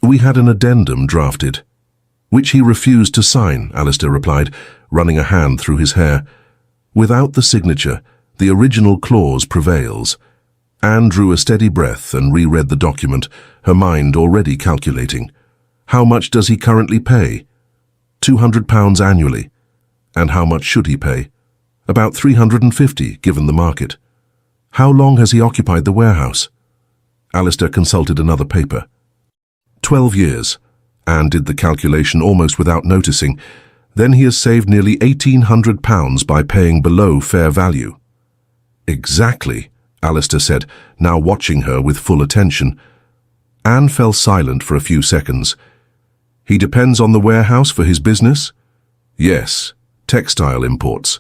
"We had an addendum drafted." "Which he refused to sign," Alistair replied, running a hand through his hair. "Without the signature, the original clause prevails." Anne drew a steady breath and reread the document, her mind already calculating. How much does he currently pay? £200 annually. And how much should he pay? About 350, given the market. How long has he occupied the warehouse? Alistair consulted another paper. 12 years. Anne did the calculation almost without noticing. Then he has saved nearly £1,800 by paying below fair value. Exactly, Alistair said, now watching her with full attention. Anne fell silent for a few seconds. He depends on the warehouse for his business? Yes, textile imports.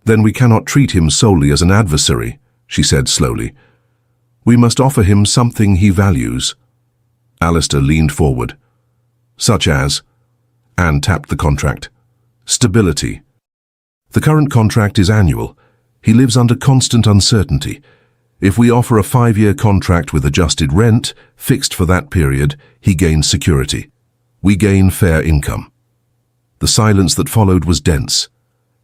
Then we cannot treat him solely as an adversary, she said slowly. We must offer him something he values. Alistair leaned forward. Such as? Anne tapped the contract. Stability. The current contract is annual. He lives under constant uncertainty. If we offer a 5-year contract with adjusted rent, fixed for that period, he gains security. We gain fair income. The silence that followed was dense.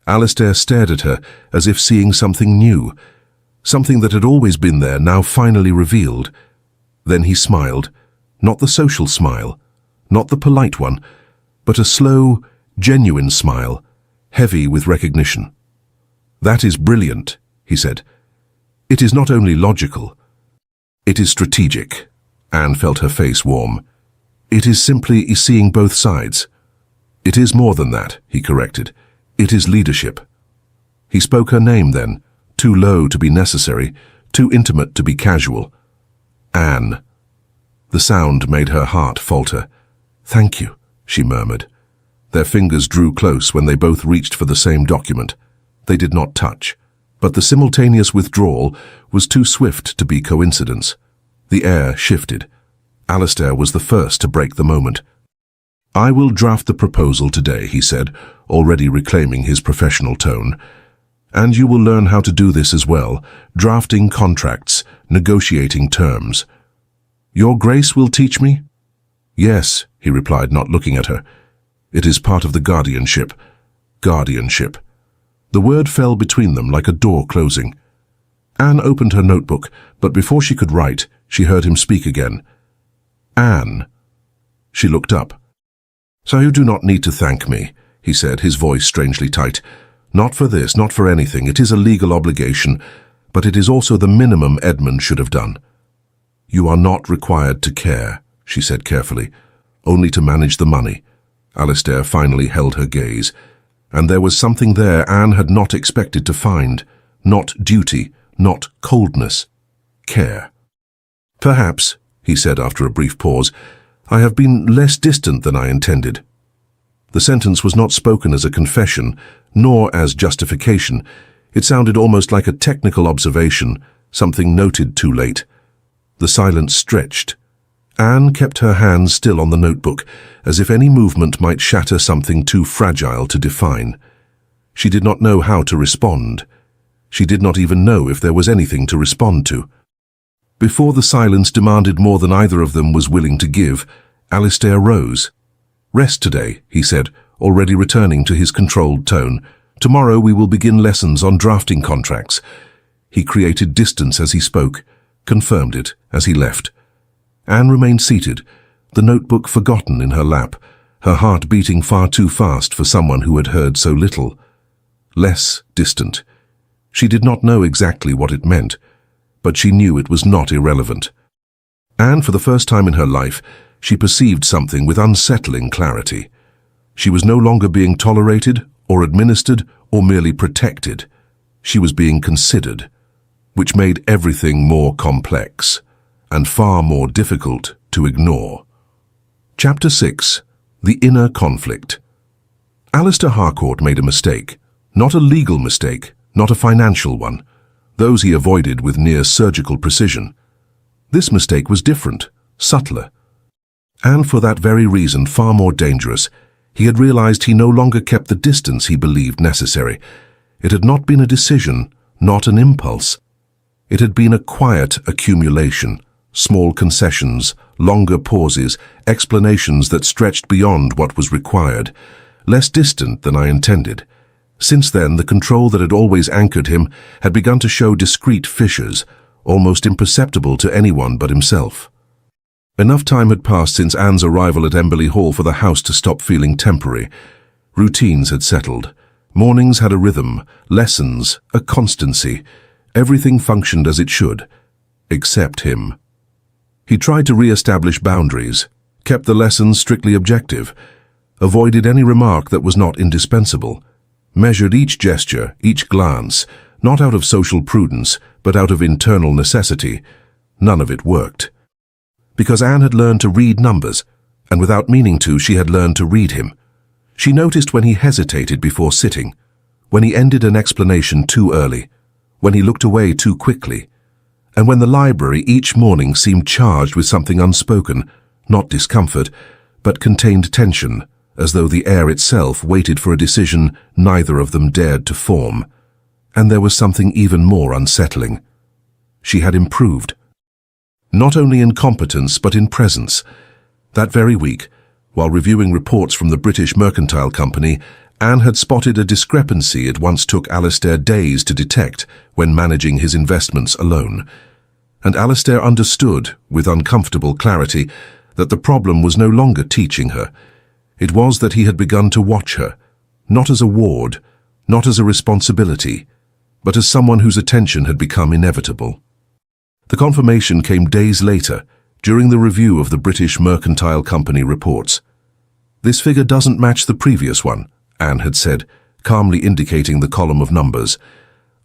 Alistair stared at her as if seeing something new, something that had always been there, now finally revealed. Then he smiled, not the social smile, not the polite one, but a slow, genuine smile, heavy with recognition. That is brilliant, he said. It is not only logical, it is strategic. Anne felt her face warm. It is simply seeing both sides. It is more than that, he corrected. It is leadership. He spoke her name then, too low to be necessary, too intimate to be casual. Anne. The sound made her heart falter. Thank you, she murmured. Their fingers drew close when they both reached for the same document. They did not touch, but the simultaneous withdrawal was too swift to be coincidence. The air shifted. Alistair was the first to break the moment. I will draft the proposal today, he said, already reclaiming his professional tone. And you will learn how to do this as well, drafting contracts, negotiating terms. Your Grace will teach me? Yes, he replied, not looking at her. It is part of the guardianship. Guardianship. The word fell between them like a door closing. Anne opened her notebook, but before she could write, she heard him speak again. Anne. She looked up. So you do not need to thank me, he said, his voice strangely tight. Not for this, not for anything. It is a legal obligation, but it is also the minimum Edmund should have done. You are not required to care, she said carefully, only to manage the money. Alistair finally held her gaze, and there was something there Anne had not expected to find. Not duty, not coldness. Care. Perhaps, he said after a brief pause, I have been less distant than I intended. The sentence was not spoken as a confession, nor as justification. It sounded almost like a technical observation, something noted too late. The silence stretched. Anne kept her hands still on the notebook, as if any movement might shatter something too fragile to define. She did not know how to respond. She did not even know if there was anything to respond to. Before the silence demanded more than either of them was willing to give, Alistair rose. Rest today, he said, already returning to his controlled tone. Tomorrow we will begin lessons on drafting contracts. He created distance as he spoke, confirmed it as he left. Anne remained seated, the notebook forgotten in her lap, her heart beating far too fast for someone who had heard so little. Less distant. She did not know exactly what it meant, but she knew it was not irrelevant. And for the first time in her life, she perceived something with unsettling clarity. She was no longer being tolerated or administered or merely protected. She was being considered, which made everything more complex and far more difficult to ignore. Chapter 6. The Inner Conflict. Alistair Harcourt made a mistake. Not a legal mistake, not a financial one. Those he avoided with near surgical precision. This mistake was different, subtler. And for that very reason far more dangerous. He had realized he no longer kept the distance he believed necessary. It had not been a decision, not an impulse. It had been a quiet accumulation, small concessions, longer pauses, explanations that stretched beyond what was required, less distant than I intended. Since then, the control that had always anchored him had begun to show discreet fissures, almost imperceptible to anyone but himself. Enough time had passed since Anne's arrival at Emberley Hall for the house to stop feeling temporary. Routines had settled. Mornings had a rhythm, lessons, a constancy. Everything functioned as it should, except him. He tried to re-establish boundaries, kept the lessons strictly objective, avoided any remark that was not indispensable, measured each gesture, each glance, not out of social prudence, but out of internal necessity. None of it worked. Because Anne had learned to read numbers, and without meaning to, she had learned to read him. She noticed when he hesitated before sitting, when he ended an explanation too early, when he looked away too quickly, and when the library each morning seemed charged with something unspoken, not discomfort, but contained tension, as though the air itself waited for a decision neither of them dared to form. And there was something even more unsettling. She had improved. Not only in competence, but in presence. That very week, while reviewing reports from the British Mercantile Company, Anne had spotted a discrepancy it once took Alistair days to detect when managing his investments alone. And Alistair understood, with uncomfortable clarity, that the problem was no longer teaching her. It was that he had begun to watch her, not as a ward, not as a responsibility, but as someone whose attention had become inevitable. The confirmation came days later, during the review of the British Mercantile Company reports. "This figure doesn't match the previous one," Anne had said, calmly indicating the column of numbers.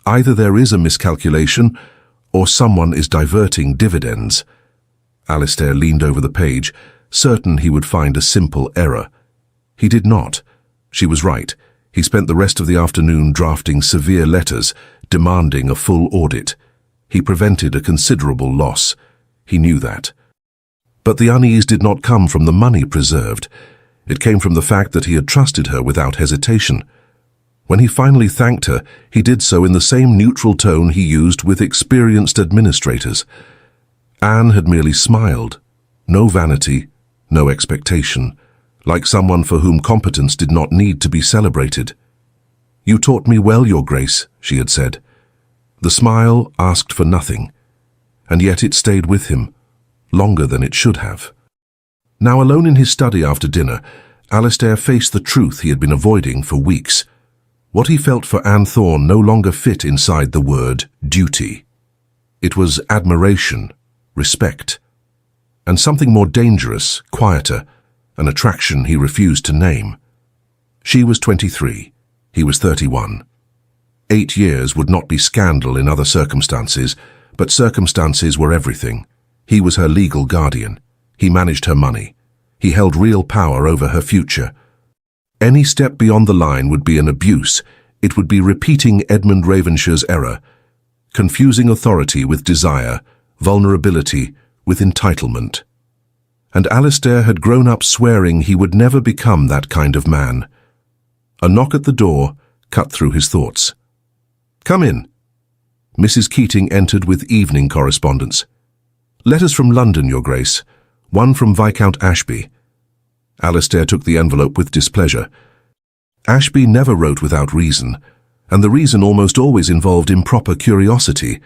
"Either there is a miscalculation, or someone is diverting dividends." Alistair leaned over the page, certain he would find a simple error. He did not. She was right. He spent the rest of the afternoon drafting severe letters, demanding a full audit. He prevented a considerable loss. He knew that. But the unease did not come from the money preserved. It came from the fact that he had trusted her without hesitation. When he finally thanked her, he did so in the same neutral tone he used with experienced administrators. Anne had merely smiled. No vanity, no expectation, like someone for whom competence did not need to be celebrated. "You taught me well, Your Grace," she had said. The smile asked for nothing, and yet it stayed with him, longer than it should have. Now alone in his study after dinner, Alistair faced the truth he had been avoiding for weeks. What he felt for Anne Thorne no longer fit inside the word duty. It was admiration, respect, and something more dangerous, quieter, an attraction he refused to name. She was 23, he was 31. 8 years would not be scandal in other circumstances, but circumstances were everything. He was her legal guardian. He managed her money. He held real power over her future. Any step beyond the line would be an abuse. It would be repeating Edmund Ravenshire's error, confusing authority with desire, vulnerability with entitlement. And Alistair had grown up swearing he would never become that kind of man. A knock at the door cut through his thoughts. "Come in." Mrs. Keating entered with evening correspondence. "Letters from London, Your Grace. One from Viscount Ashby." Alistair took the envelope with displeasure. Ashby never wrote without reason, and the reason almost always involved improper curiosity.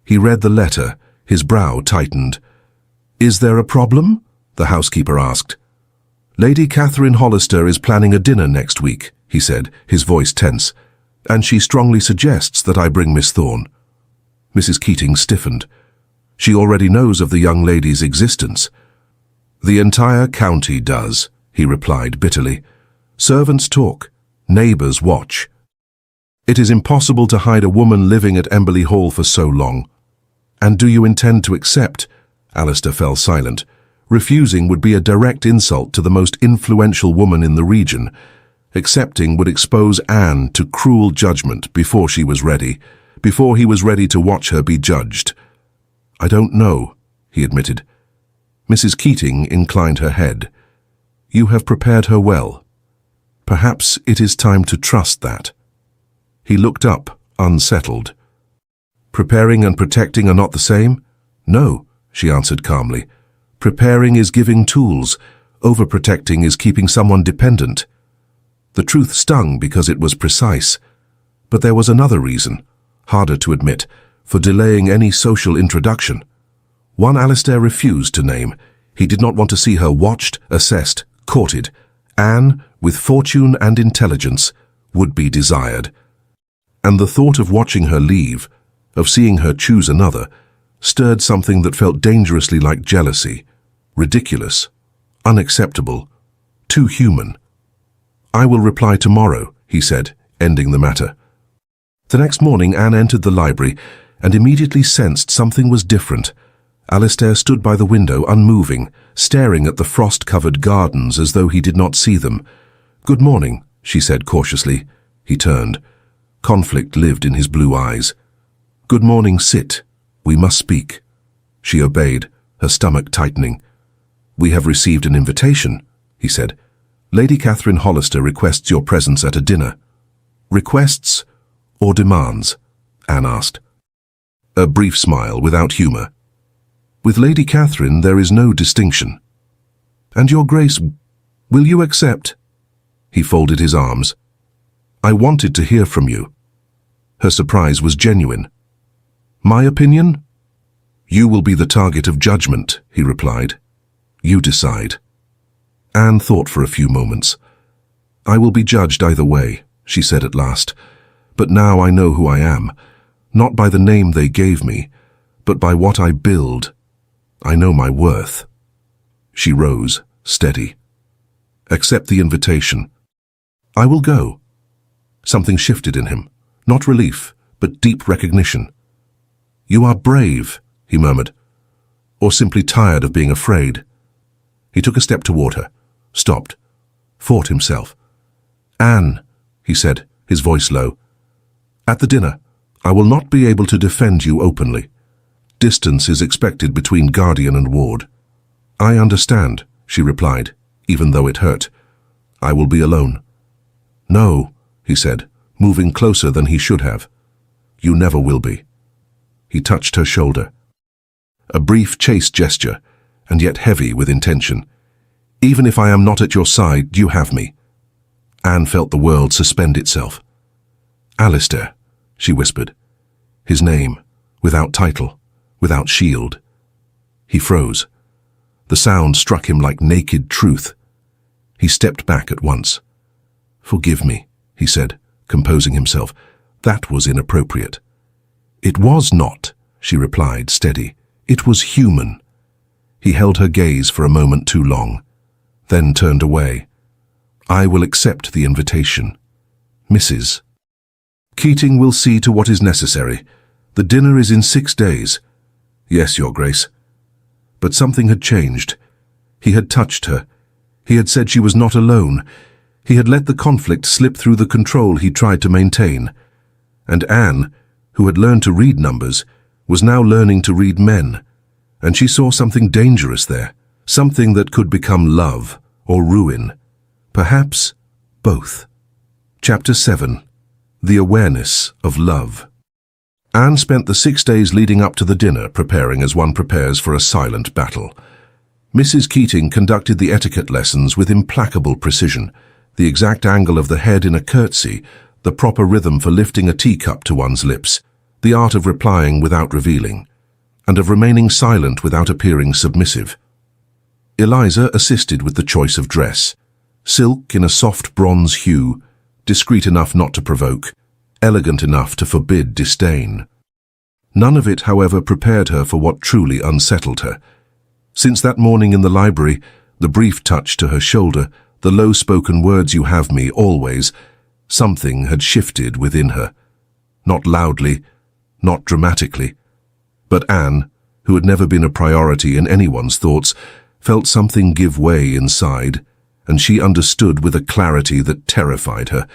He read the letter, his brow tightened. "Is there a problem?" the housekeeper asked. "Lady Catherine Hollister is planning a dinner next week," he said, his voice tense, "and she strongly suggests that I bring Miss Thorne." Mrs. Keating stiffened. She already knows of the young lady's existence. "The entire county does," he replied bitterly. "Servants talk, neighbours watch. It is impossible to hide a woman living at Emberley Hall for so long." "And do you intend to accept?" Alistair fell silent. Refusing would be a direct insult to the most influential woman in the region. Accepting would expose Anne to cruel judgment before she was ready, before he was ready to watch her be judged. "I don't know," he admitted. Mrs. Keating inclined her head. "You have prepared her well. Perhaps it is time to trust that." He looked up, unsettled. "Preparing and protecting are not the same?" "No," she answered calmly. "Preparing is giving tools. Overprotecting is keeping someone dependent." The truth stung because it was precise. But there was another reason, harder to admit, for delaying any social introduction. One Alistair refused to name. He did not want to see her watched, assessed, courted. Anne, with fortune and intelligence, would be desired. And the thought of watching her leave, of seeing her choose another, stirred something that felt dangerously like jealousy, ridiculous, unacceptable, too human. "I will reply tomorrow," he said, ending the matter. The next morning Anne entered the library and immediately sensed something was different. Alistair stood by the window, unmoving, staring at the frost-covered gardens as though he did not see them. "Good morning," she said cautiously. He turned. Conflict lived in his blue eyes. "Good morning, sit. We must speak." She obeyed, her stomach tightening. "We have received an invitation," he said. "Lady Catherine Hollister requests your presence at a dinner." "Requests or demands?" Anne asked. A brief smile without humour. "With Lady Catherine there is no distinction." "And your Grace, will you accept?" He folded his arms. "I wanted to hear from you." Her surprise was genuine. "My opinion?" "You will be the target of judgment," he replied. "You decide." Anne thought for a few moments. "I will be judged either way," she said at last. "But now I know who I am, not by the name they gave me, but by what I build. I know my worth." She rose, steady. "Accept the invitation." "I will go." Something shifted in him, not relief, but deep recognition. "You are brave," he murmured, "or simply tired of being afraid." He took a step toward her, stopped, fought himself. "Anne," he said, his voice low, "at the dinner, I will not be able to defend you openly. Distance is expected between guardian and ward." "I understand," she replied, even though it hurt. "I will be alone." "No," he said, moving closer than he should have. "You never will be." He touched her shoulder. A brief chaste gesture, and yet heavy with intention. "Even if I am not at your side, you have me." Anne felt the world suspend itself. "Alistair," she whispered. His name, without title, without shield. He froze. The sound struck him like naked truth. He stepped back at once. "Forgive me," he said, composing himself. "That was inappropriate." "It was not," she replied, steady. "It was human." He held her gaze for a moment too long, then turned away. "I will accept the invitation. Mrs. Keating will see to what is necessary. The dinner is in 6 days." "Yes, Your Grace." But something had changed. He had touched her. He had said she was not alone. He had let the conflict slip through the control he tried to maintain. And Anne, who had learned to read numbers, was now learning to read men. And she saw something dangerous there, something that could become love or ruin. Perhaps both. Chapter 7. The Awareness of Love. Anne spent the 6 days leading up to the dinner preparing as one prepares for a silent battle. Mrs. Keating conducted the etiquette lessons with implacable precision, the exact angle of the head in a curtsy, the proper rhythm for lifting a teacup to one's lips, the art of replying without revealing. and of remaining silent without appearing submissive. Eliza assisted with the choice of dress. Silk in a soft bronze hue, discreet enough not to provoke, elegant enough to forbid disdain. None of it, however, prepared her for what truly unsettled her. Since that morning in the library, the brief touch to her shoulder, the low-spoken words, "You have me, always," something had shifted within her. Not loudly, not dramatically, but Anne, who had never been a priority in anyone's thoughts, felt something give way inside, and she understood with a clarity that terrified her.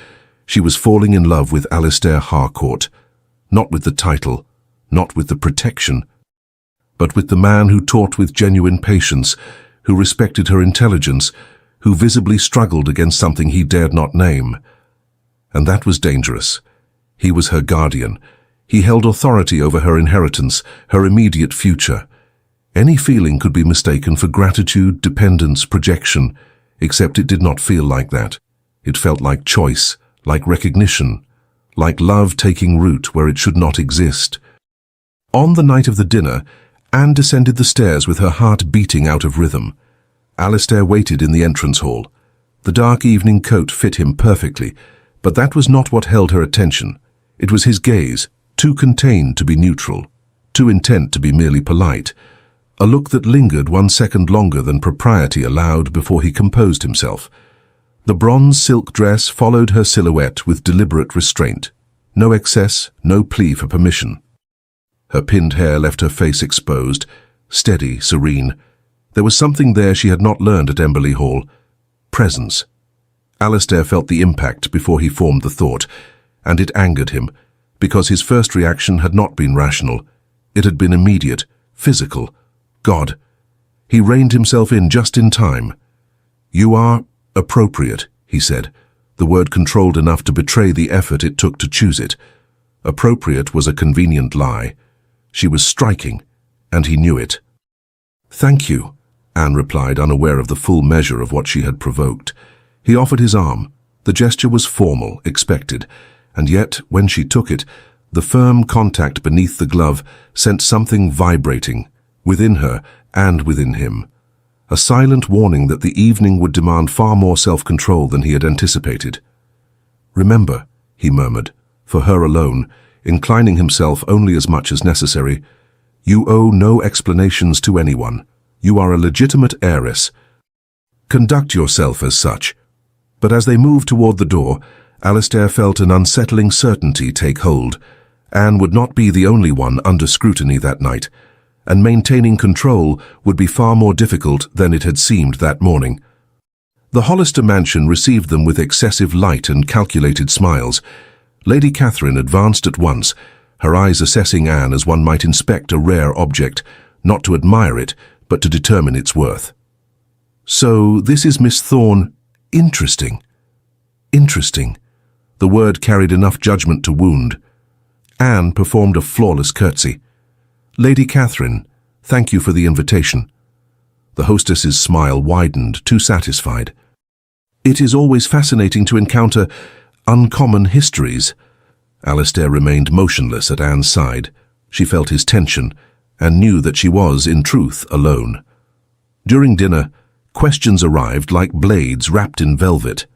She was falling in love with Alistair Harcourt, not with the title, not with the protection, but with the man who taught with genuine patience, who respected her intelligence, who visibly struggled against something he dared not name. And that was dangerous. He was her guardian. He held authority over her inheritance, her immediate future. Any feeling could be mistaken for gratitude, dependence, projection, except it did not feel like that. It felt like choice, like recognition, like love taking root where it should not exist. On the night of the dinner, Anne descended the stairs with her heart beating out of rhythm. Alistair waited in the entrance hall. The dark evening coat fit him perfectly, but that was not what held her attention. It was his gaze, too contained to be neutral, too intent to be merely polite, a look that lingered 1 second longer than propriety allowed before he composed himself. The bronze silk dress followed her silhouette with deliberate restraint. No excess, no plea for permission. Her pinned hair left her face exposed, steady, serene. There was something there she had not learned at Emberley Hall. Presence. Alistair felt the impact before he formed the thought, and it angered him, because his first reaction had not been rational. It had been immediate, physical. God. He reined himself in just in time. "You are appropriate," he said, the word controlled enough to betray the effort it took to choose it. Appropriate was a convenient lie. She was striking, and he knew it. "Thank you," Anne replied, unaware of the full measure of what she had provoked. He offered his arm. The gesture was formal, expected, and yet, when she took it, the firm contact beneath the glove sent something vibrating, within her and within him. A silent warning that the evening would demand far more self-control than he had anticipated. "Remember," he murmured, for her alone, inclining himself only as much as necessary, "you owe no explanations to anyone. You are a legitimate heiress. Conduct yourself as such." But as they moved toward the door, Alistair felt an unsettling certainty take hold. Anne would not be the only one under scrutiny that night, and maintaining control would be far more difficult than it had seemed that morning. The Hollister mansion received them with excessive light and calculated smiles. Lady Catherine advanced at once, her eyes assessing Anne as one might inspect a rare object, not to admire it, but to determine its worth. "So this is Miss Thorne. Interesting." Interesting. The word carried enough judgment to wound. Anne performed a flawless curtsy. "Lady Catherine, thank you for the invitation." The hostess's smile widened, too satisfied. "It is always fascinating to encounter uncommon histories." Alistair remained motionless at Anne's side. She felt his tension, and knew that she was, in truth, alone. During dinner, questions arrived like blades wrapped in velvet.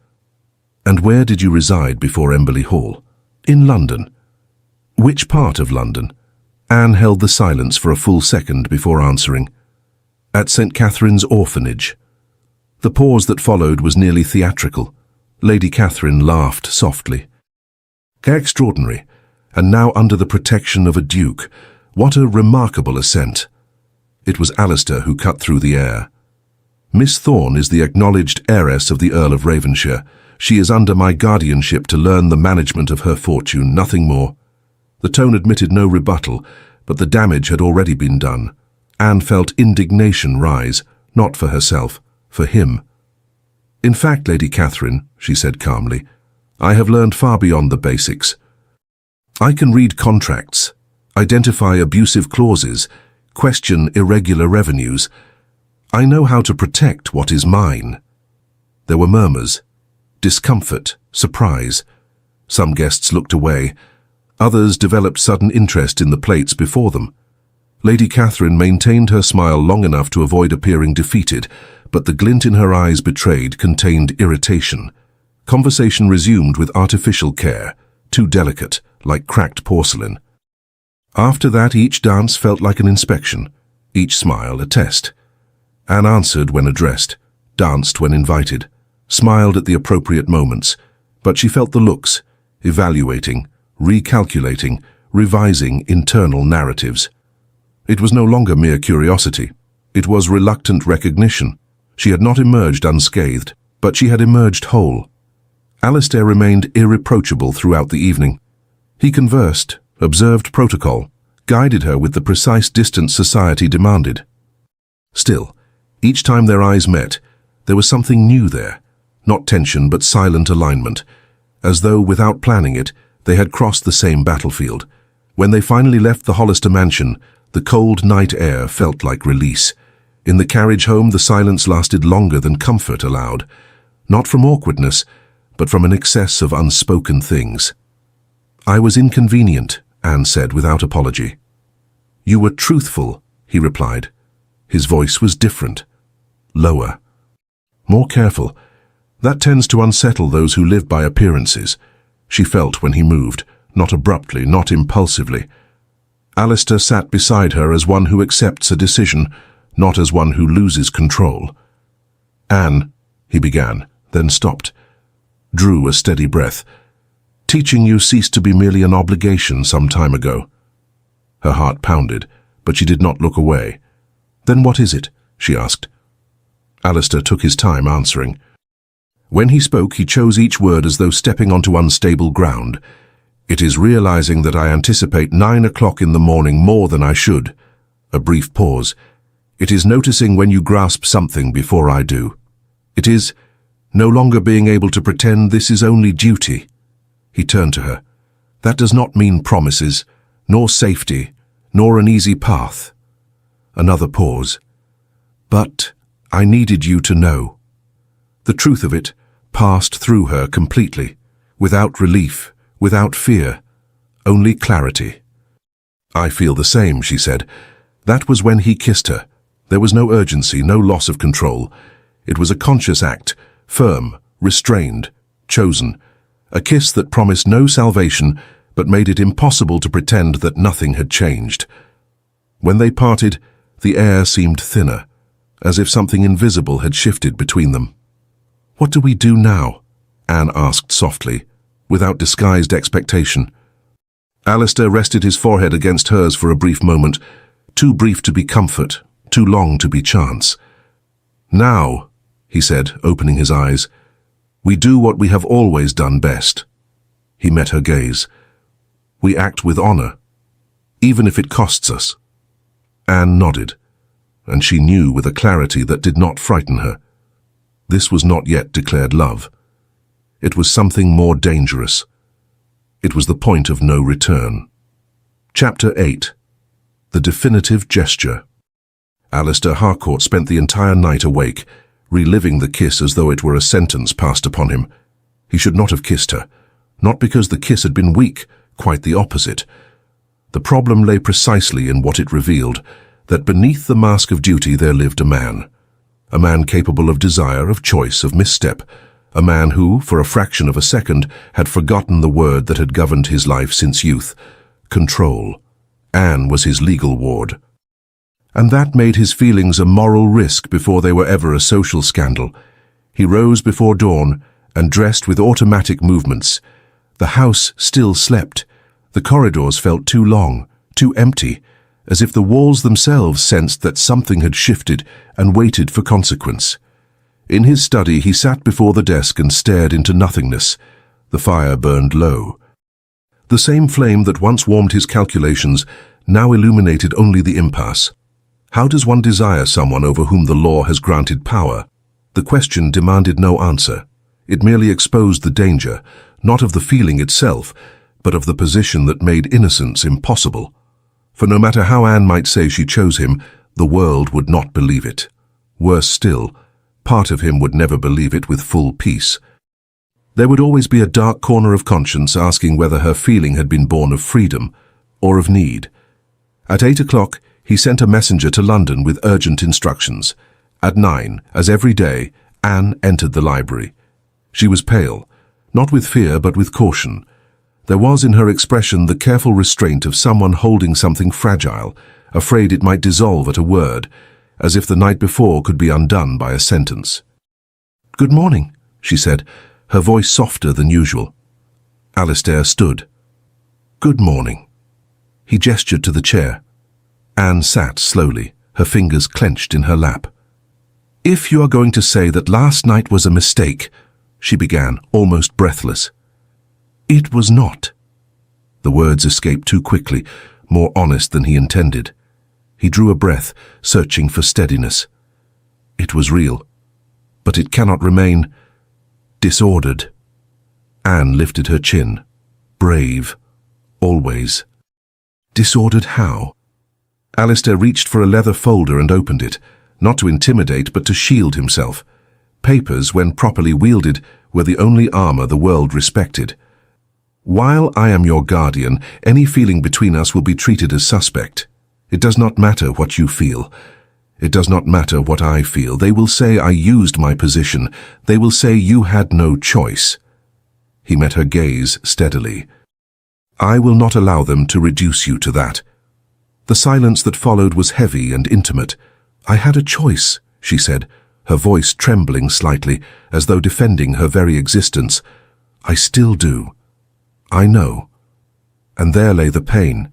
"And where did you reside before Emberley Hall?" "In London." "Which part of London?" Anne held the silence for a full second before answering. "At St. Catherine's Orphanage." The pause that followed was nearly theatrical. Lady Catherine laughed softly. "Extraordinary, and now under the protection of a duke. What a remarkable ascent." It was Alistair who cut through the air. "Miss Thorne is the acknowledged heiress of the Earl of Ravenshire. She is under my guardianship to learn the management of her fortune, nothing more." The tone admitted no rebuttal, but the damage had already been done. Anne felt indignation rise, not for herself, for him. "In fact, Lady Catherine," she said calmly, "I have learned far beyond the basics. I can read contracts, identify abusive clauses, question irregular revenues. I know how to protect what is mine." There were murmurs, discomfort, surprise. Some guests looked away. Others developed sudden interest in the plates before them. Lady Catherine maintained her smile long enough to avoid appearing defeated, but the glint in her eyes betrayed contained irritation. Conversation resumed with artificial care, too delicate, like cracked porcelain. After that, each dance felt like an inspection, each smile a test. Anne answered when addressed, danced when invited, smiled at the appropriate moments, but she felt the looks, evaluating, recalculating, revising internal narratives. It was no longer mere curiosity. It was reluctant recognition. She had not emerged unscathed, but she had emerged whole. Alistair remained irreproachable throughout the evening. He conversed, observed protocol, guided her with the precise distance society demanded. Still, each time their eyes met, there was something new there, not tension but silent alignment, as though, without planning it, they had crossed the same battlefield. When they finally left the Hollister mansion, the cold night air felt like release. In the carriage home, the silence lasted longer than comfort allowed, not from awkwardness, but from an excess of unspoken things. "I was inconvenient," Anne said without apology. "You were truthful," he replied. His voice was different, lower, more careful. That tends to unsettle those who live by appearances. She felt when he moved, not abruptly, not impulsively. Alistair sat beside her as one who accepts a decision, not as one who loses control. "Anne," he began, then stopped, drew a steady breath. "Teaching you ceased to be merely an obligation some time ago." Her heart pounded, but she did not look away. "Then what is it?" she asked. Alistair took his time answering. When he spoke, he chose each word as though stepping onto unstable ground. "It is realizing that I anticipate 9 o'clock in the morning more than I should." A brief pause. "It is noticing when you grasp something before I do. It is no longer being able to pretend this is only duty." He turned to her. "That does not mean promises, nor safety, nor an easy path." Another pause. "But I needed you to know." The truth of it passed through her completely, without relief, without fear, only clarity. "I feel the same," she said. That was when he kissed her. There was no urgency, no loss of control. It was a conscious act, firm, restrained, chosen. A kiss that promised no salvation, but made it impossible to pretend that nothing had changed. When they parted, the air seemed thinner, as if something invisible had shifted between them. "What do we do now?" Anne asked softly, without disguised expectation. Alistair rested his forehead against hers for a brief moment, too brief to be comfort, too long to be chance. "Now," he said, opening his eyes, "we do what we have always done best." He met her gaze. "We act with honor, even if it costs us." Anne nodded, and she knew with a clarity that did not frighten her. This was not yet declared love. It was something more dangerous. It was the point of no return. Chapter 8. The Definitive Gesture. Alistair Harcourt spent the entire night awake, reliving the kiss as though it were a sentence passed upon him. He should not have kissed her, not because the kiss had been weak, quite the opposite. The problem lay precisely in what it revealed, that beneath the mask of duty there lived a man capable of desire, of choice, of misstep, a man who, for a fraction of a second, had forgotten the word that had governed his life since youth: control. Anne was his legal ward. And that made his feelings a moral risk before they were ever a social scandal. He rose before dawn and dressed with automatic movements. The house still slept. The corridors felt too long, too empty, as if the walls themselves sensed that something had shifted and waited for consequence. In his study, he sat before the desk and stared into nothingness. The fire burned low. The same flame that once warmed his calculations now illuminated only the impasse. How does one desire someone over whom the law has granted power? The question demanded no answer. It merely exposed the danger, not of the feeling itself, but of the position that made innocence impossible. For no matter how Anne might say she chose him, the world would not believe it. Worse still, part of him would never believe it with full peace. There would always be a dark corner of conscience asking whether her feeling had been born of freedom or of need. At 8 o'clock, He sent a messenger to London with urgent instructions. At 9, as every day, Anne entered the library. She was pale, not with fear but with caution. There was in her expression the careful restraint of someone holding something fragile, afraid it might dissolve at a word, as if the night before could be undone by a sentence. "Good morning," she said, her voice softer than usual. Alistair stood. "Good morning." He gestured to the chair. Anne sat slowly, her fingers clenched in her lap. "If you are going to say that last night was a mistake," she began, almost breathless. "It was not." The words escaped too quickly, more honest than he intended. He drew a breath, searching for steadiness. "It was real, but it cannot remain disordered." Anne lifted her chin. "Brave. Always." "Disordered how?" Alistair reached for a leather folder and opened it, not to intimidate but to shield himself. Papers, when properly wielded, were the only armor the world respected. "While I am your guardian, any feeling between us will be treated as suspect. It does not matter what you feel. It does not matter what I feel. They will say I used my position. They will say you had no choice." He met her gaze steadily. "I will not allow them to reduce you to that." The silence that followed was heavy and intimate. "I had a choice," she said, her voice trembling slightly, as though defending her very existence. "I still do. I know." And there lay the pain.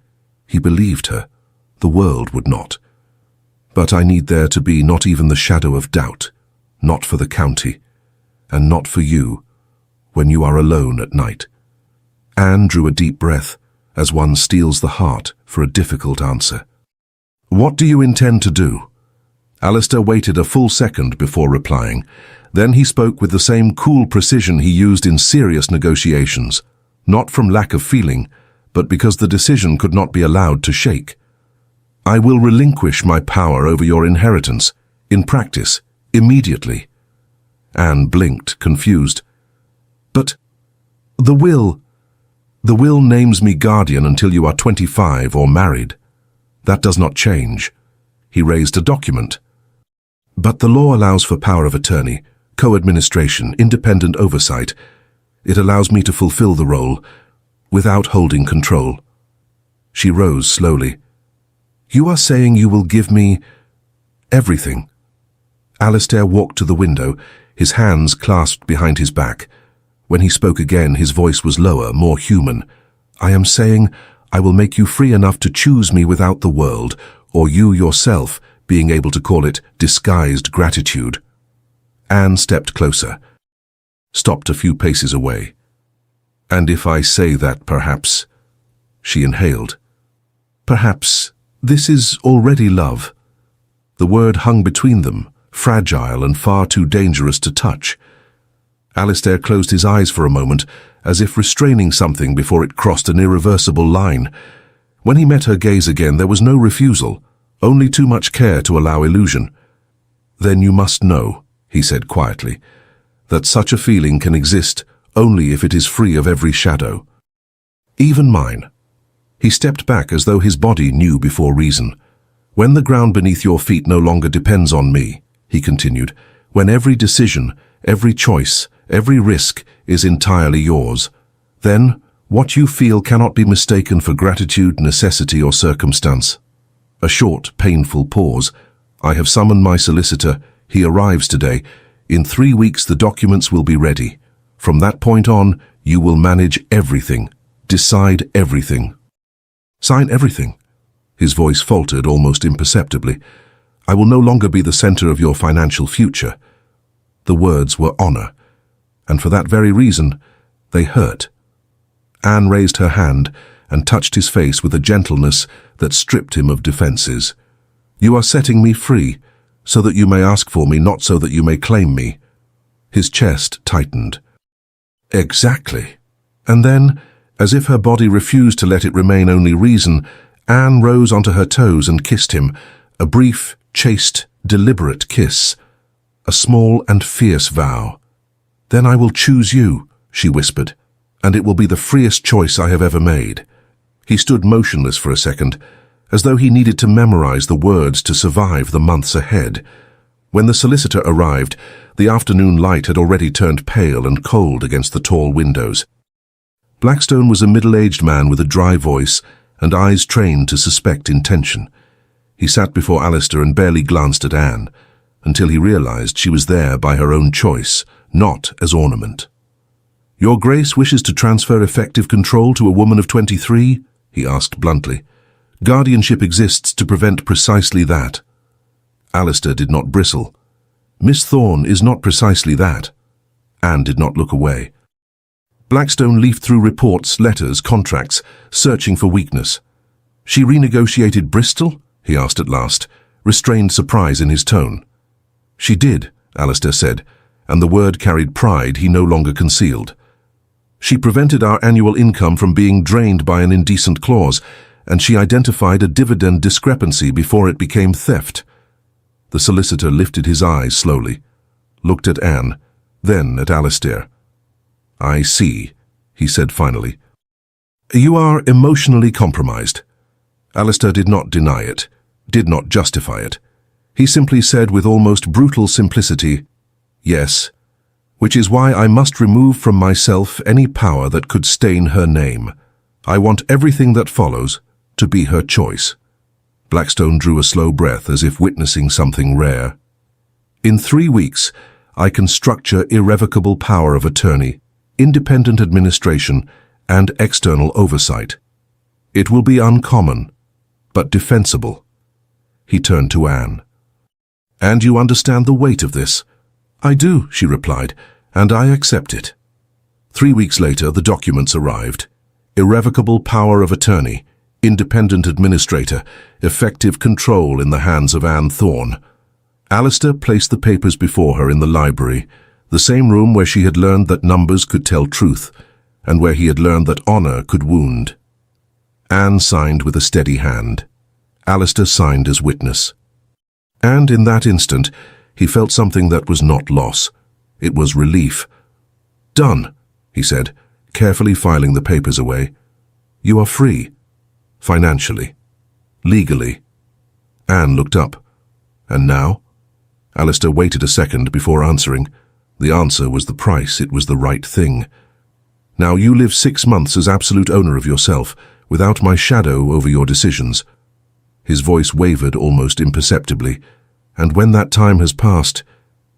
He believed her. The world would not. "But I need there to be not even the shadow of doubt, not for the county, and not for you, when you are alone at night." Anne drew a deep breath, as one steels the heart for a difficult answer. "What do you intend to do?" Alistair waited a full second before replying. Then he spoke with the same cool precision he used in serious negotiations, not from lack of feeling, but because the decision could not be allowed to shake. "I will relinquish my power over your inheritance, in practice, immediately." Anne blinked, confused. "But the will names me guardian until you are 25 or married. That does not change." He raised a document. "But the law allows for power of attorney, co-administration, independent oversight. It allows me to fulfill the role without holding control." She rose slowly. "You are saying you will give me everything?" Alistair walked to the window, his hands clasped behind his back. When he spoke again, his voice was lower, more human. "I am saying I will make you free enough to choose me without the world, or you yourself being able to call it disguised gratitude." Anne stepped closer, stopped a few paces away. "And if I say that, perhaps—" She inhaled. "Perhaps this is already love." The word hung between them, fragile and far too dangerous to touch. Alistair closed his eyes for a moment, as if restraining something before it crossed an irreversible line. When he met her gaze again, there was no refusal, only too much care to allow illusion. "Then you must know," he said quietly, "that such a feeling can exist only if it is free of every shadow. Even mine." He stepped back as though his body knew before reason. "When the ground beneath your feet no longer depends on me," he continued, "when every decision, every choice, every risk is entirely yours, then what you feel cannot be mistaken for gratitude, necessity, or circumstance." A short, painful pause. "I have summoned my solicitor. He arrives today. In 3 weeks the documents will be ready. From that point on, you will manage everything, decide everything." "Sign everything?" His voice faltered almost imperceptibly. "I will no longer be the center of your financial future." The words were honor, and for that very reason, they hurt. Anne raised her hand and touched his face with a gentleness that stripped him of defenses. "You are setting me free, so that you may ask for me, not so that you may claim me." His chest tightened. "Exactly." And then, as if her body refused to let it remain only reason, Anne rose onto her toes and kissed him, a brief, chaste, deliberate kiss, a small and fierce vow. "Then I will choose you," she whispered, "and it will be the freest choice I have ever made." He stood motionless for a second, as though he needed to memorize the words to survive the months ahead. When the solicitor arrived, the afternoon light had already turned pale and cold against the tall windows. Blackstone was a middle-aged man with a dry voice and eyes trained to suspect intention. He sat before Alistair and barely glanced at Anne, until he realized she was there by her own choice, not as ornament. "Your Grace wishes to transfer effective control to a woman of 23? He asked bluntly. "Guardianship exists to prevent precisely that." Alistair did not bristle. "Miss Thorne is not precisely that." Anne did not look away. Blackstone leafed through reports, letters, contracts, searching for weakness. "She renegotiated Bristol?" he asked at last, restrained surprise in his tone. "She did," Alistair said, and the word carried pride he no longer concealed. "She prevented our annual income from being drained by an indecent clause, and she identified a dividend discrepancy before it became theft." The solicitor lifted his eyes slowly, looked at Anne, then at Alistair. "I see," he said finally. "You are emotionally compromised." Alistair did not deny it, did not justify it. He simply said with almost brutal simplicity, "Yes, which is why I must remove from myself any power that could stain her name. I want everything that follows to be her choice." Blackstone drew a slow breath as if witnessing something rare. "In 3 weeks, I can structure irrevocable power of attorney, independent administration, and external oversight. It will be uncommon, but defensible." He turned to Anne. "And you understand the weight of this?" "I do," she replied, "and I accept it." 3 weeks later, the documents arrived. Irrevocable power of attorney, independent administrator, effective control in the hands of Anne Thorne. Alistair placed the papers before her in the library, the same room where she had learned that numbers could tell truth, and where he had learned that honor could wound. Anne signed with a steady hand. Alistair signed as witness. And in that instant, he felt something that was not loss. It was relief. "Done," he said, carefully filing the papers away. "You are free. Financially. Legally." Anne looked up. "And now?" Alistair waited a second before answering. The answer was the price. It was the right thing. "Now you live 6 months as absolute owner of yourself, without my shadow over your decisions." His voice wavered almost imperceptibly. "And when that time has passed,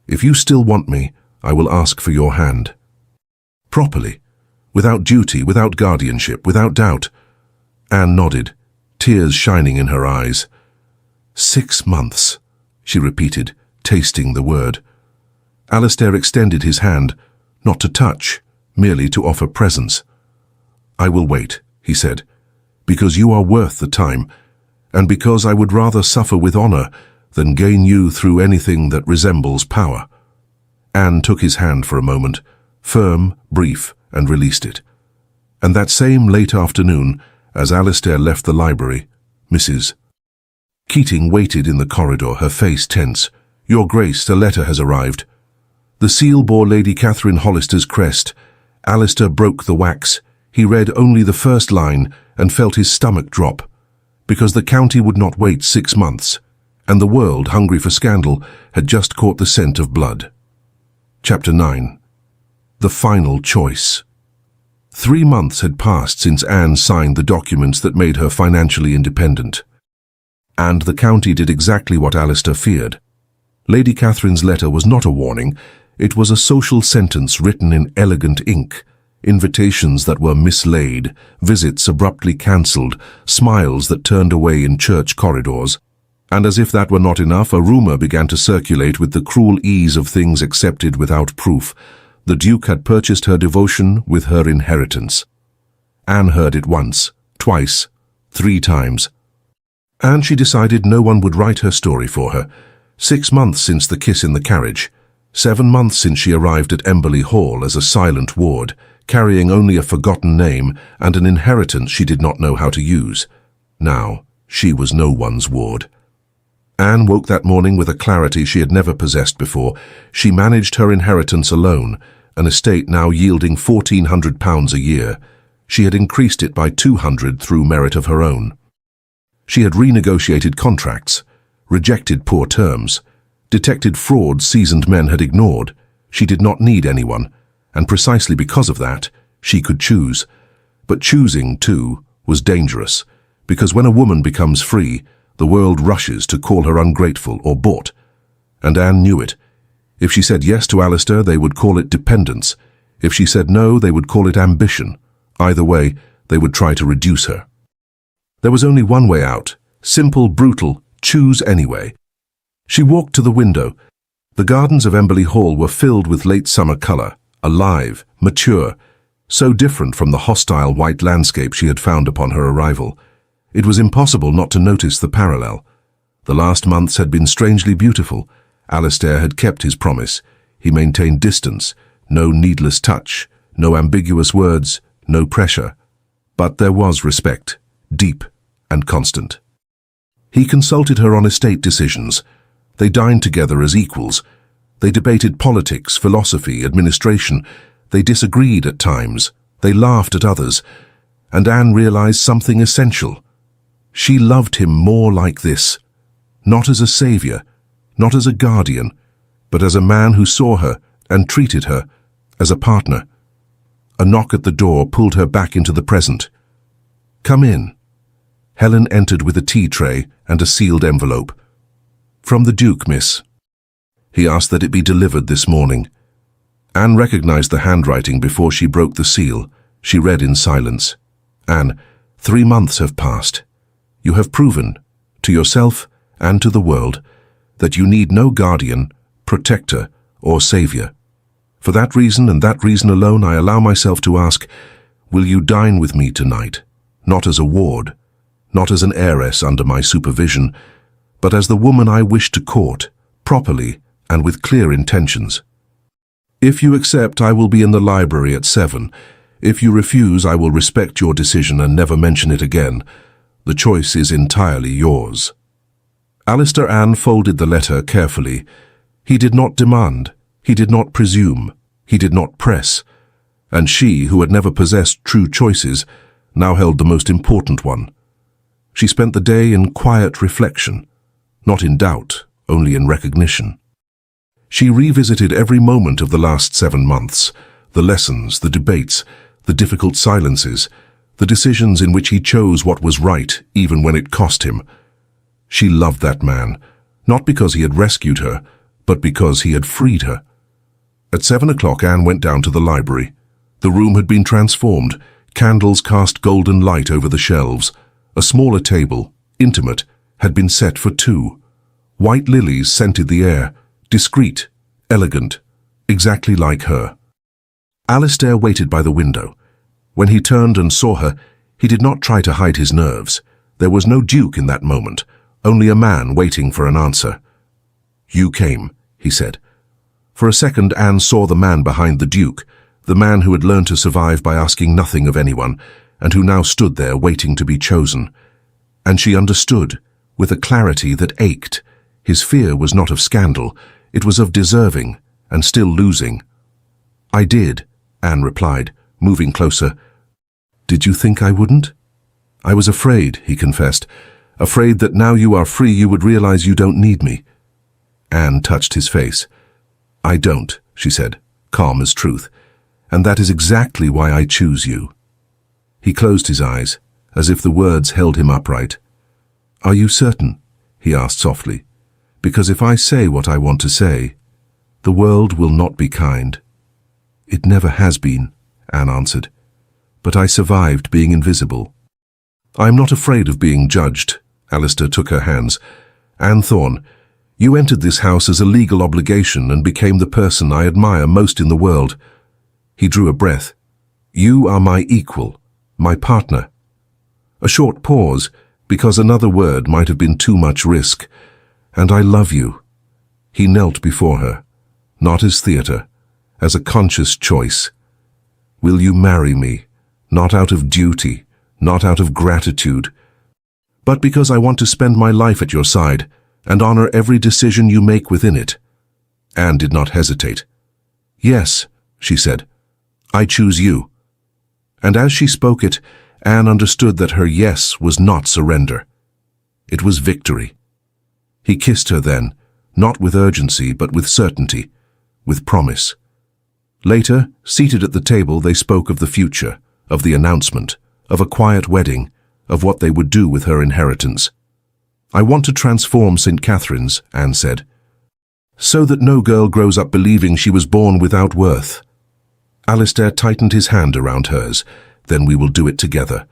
if you still want me, I will ask for your hand. Properly, without duty, without guardianship, without doubt." Anne nodded, tears shining in her eyes. 6 months, she repeated, tasting the word. Alistair extended his hand, not to touch, merely to offer presence. "I will wait," he said, "because you are worth the time, and because I would rather suffer with honor than gain you through anything that resembles power." Anne took his hand for a moment, firm, brief, and released it. And that same late afternoon, as Alistair left the library, Mrs. Keating waited in the corridor, her face tense. "Your Grace, a letter has arrived." The seal bore Lady Catherine Hollister's crest. Alistair broke the wax. He read only the first line and felt his stomach drop, because the county would not wait 6 months, and the world, hungry for scandal, had just caught the scent of blood. Chapter 9. The Final Choice. 3 months had passed since Anne signed the documents that made her financially independent. And the county did exactly what Alistair feared. Lady Catherine's letter was not a warning. It was a social sentence written in elegant ink. Invitations that were mislaid, visits abruptly cancelled, smiles that turned away in church corridors. And as if that were not enough, a rumor began to circulate with the cruel ease of things accepted without proof. The Duke had purchased her devotion with her inheritance. Anne heard it once, twice, 3 times. And she decided no one would write her story for her. 6 months since the kiss in the carriage. 7 months since she arrived at Emberley Hall as a silent ward, carrying only a forgotten name and an inheritance she did not know how to use. Now, she was no one's ward. Anne woke that morning with a clarity she had never possessed before. She managed her inheritance alone, an estate now yielding £1,400 a year. She had increased it by 200 through merit of her own. She had renegotiated contracts, rejected poor terms, detected fraud seasoned men had ignored. She did not need anyone, and precisely because of that, she could choose. But choosing, too, was dangerous, because when a woman becomes free, the world rushes to call her ungrateful or bought. And Anne knew it. If she said yes to Alistair, they would call it dependence. If she said no, they would call it ambition. Either way, they would try to reduce her. There was only one way out. Simple, brutal, choose anyway. She walked to the window. The gardens of Emberley Hall were filled with late summer colour, alive, mature, so different from the hostile white landscape she had found upon her arrival. It was impossible not to notice the parallel. The last months had been strangely beautiful. Alistair had kept his promise. He maintained distance, no needless touch, no ambiguous words, no pressure. But there was respect, deep and constant. He consulted her on estate decisions. They dined together as equals. They debated politics, philosophy, administration. They disagreed at times. They laughed at others. And Anne realized something essential. She loved him more like this. Not as a savior, not as a guardian, but as a man who saw her and treated her as a partner. A knock at the door pulled her back into the present. "Come in." Helen entered with a tea tray and a sealed envelope. "From the Duke, miss." He asked that it be delivered this morning. Anne recognized the handwriting before she broke the seal. She read in silence. "Anne, 3 months have passed. You have proven, to yourself and to the world, that you need no guardian, protector, or savior. For that reason and that reason alone, I allow myself to ask, will you dine with me tonight? Not as a ward, not as an heiress under my supervision, but as the woman I wish to court, properly and with clear intentions. If you accept, I will be in the library at 7. If you refuse, I will respect your decision and never mention it again. The choice is entirely yours." Alistair unfolded the letter carefully. He did not demand, he did not presume, he did not press. And she, who had never possessed true choices, now held the most important one. She spent the day in quiet reflection, not in doubt, only in recognition. She revisited every moment of the last 7 months, the lessons, the debates, the difficult silences, the decisions in which he chose what was right, even when it cost him. She loved that man, not because he had rescued her, but because he had freed her. At 7 o'clock, Anne went down to the library. The room had been transformed. Candles cast golden light over the shelves. A smaller table, intimate, had been set for 2. White lilies scented the air, discreet, elegant, exactly like her. Alistair waited by the window. When he turned and saw her, he did not try to hide his nerves. There was no duke in that moment, only a man waiting for an answer. "You came," he said. For a second, Anne saw the man behind the duke, the man who had learned to survive by asking nothing of anyone, and who now stood there waiting to be chosen. And she understood, with a clarity that ached. His fear was not of scandal, it was of deserving, and still losing. "I did," Anne replied, moving closer. "Did you think I wouldn't?" "I was afraid," he confessed, "afraid that now you are free you would realize you don't need me." Anne touched his face. "I don't," she said, calm as truth, "and that is exactly why I choose you." He closed his eyes, as if the words held him upright. "Are you certain?" he asked softly. "Because if I say what I want to say, the world will not be kind." "It never has been," Anne answered. "But I survived being invisible." "I am not afraid of being judged." Alistair took her hands. "Anne Thorne, you entered this house as a legal obligation and became the person I admire most in the world." He drew a breath. "You are my equal, my partner." A short pause, because another word might have been too much risk. "And I love you." He knelt before her, not as theatre, as a conscious choice. "Will you marry me, not out of duty, not out of gratitude, but because I want to spend my life at your side and honor every decision you make within it?" Anne did not hesitate. "Yes," she said, "I choose you." And as she spoke it, Anne understood that her yes was not surrender. It was victory. He kissed her then, not with urgency but with certainty, with promise. Later, seated at the table, they spoke of the future, of the announcement, of a quiet wedding, of what they would do with her inheritance. "I want to transform St. Catherine's," Anne said, "so that no girl grows up believing she was born without worth." Alistair tightened his hand around hers. "Then we will do it together."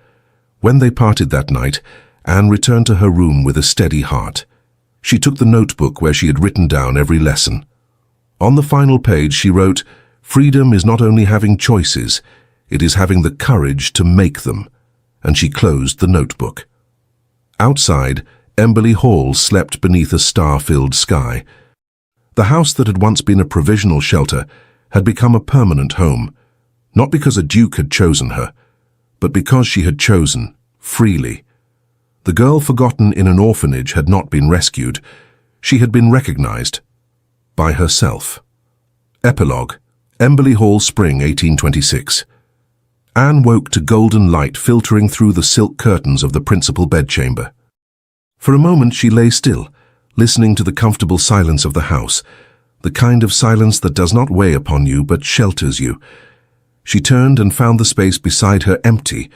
When they parted that night, Anne returned to her room with a steady heart. She took the notebook where she had written down every lesson. On the final page she wrote, "Freedom is not only having choices, it is having the courage to make them," and she closed the notebook. Outside, Emberley Hall slept beneath a star-filled sky. The house that had once been a provisional shelter had become a permanent home, not because a duke had chosen her, but because she had chosen freely. The girl forgotten in an orphanage had not been rescued. She had been recognized by herself. Epilogue. Emberley Hall, Spring 1826. Anne woke to golden light filtering through the silk curtains of the principal bedchamber. For a moment she lay still, listening to the comfortable silence of the house, the kind of silence that does not weigh upon you but shelters you. She turned and found the space beside her empty,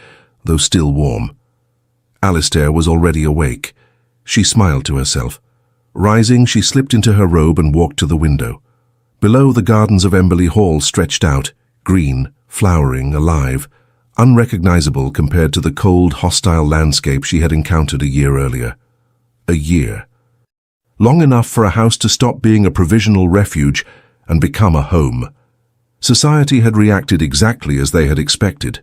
though still warm. Alistair was already awake. She smiled to herself. Rising, she slipped into her robe and walked to the window. Below, the gardens of Emberley Hall stretched out, green, flowering, alive, unrecognizable compared to the cold, hostile landscape she had encountered a year earlier. A year. Long enough for a house to stop being a provisional refuge and become a home. Society had reacted exactly as they had expected.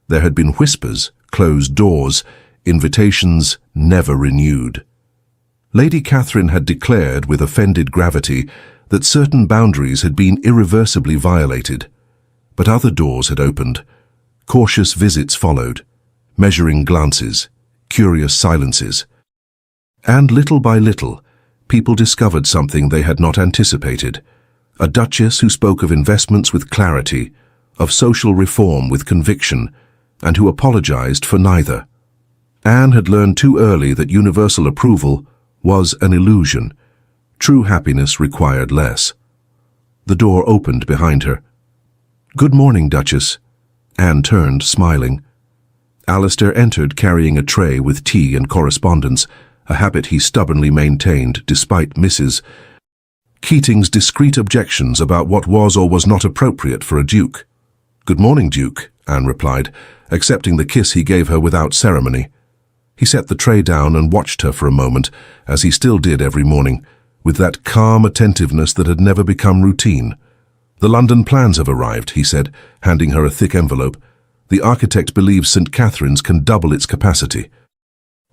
There had been whispers, closed doors, invitations never renewed. Lady Catherine had declared with offended gravity that certain boundaries had been irreversibly violated. But other doors had opened. Cautious visits followed, measuring glances, curious silences. And little by little, people discovered something they had not anticipated. A duchess who spoke of investments with clarity, of social reform with conviction, and who apologized for neither. Anne had learned too early that universal approval was an illusion. True happiness required less. The door opened behind her. "Good morning, Duchess." Anne turned, smiling. Alistair entered carrying a tray with tea and correspondence, a habit he stubbornly maintained despite Mrs. Keating's discreet objections about what was or was not appropriate for a duke. "Good morning, Duke," Anne replied, accepting the kiss he gave her without ceremony. He set the tray down and watched her for a moment, as he still did every morning, with that calm attentiveness that had never become routine. "The London plans have arrived," he said, handing her a thick envelope. "The architect believes St. Catherine's can double its capacity.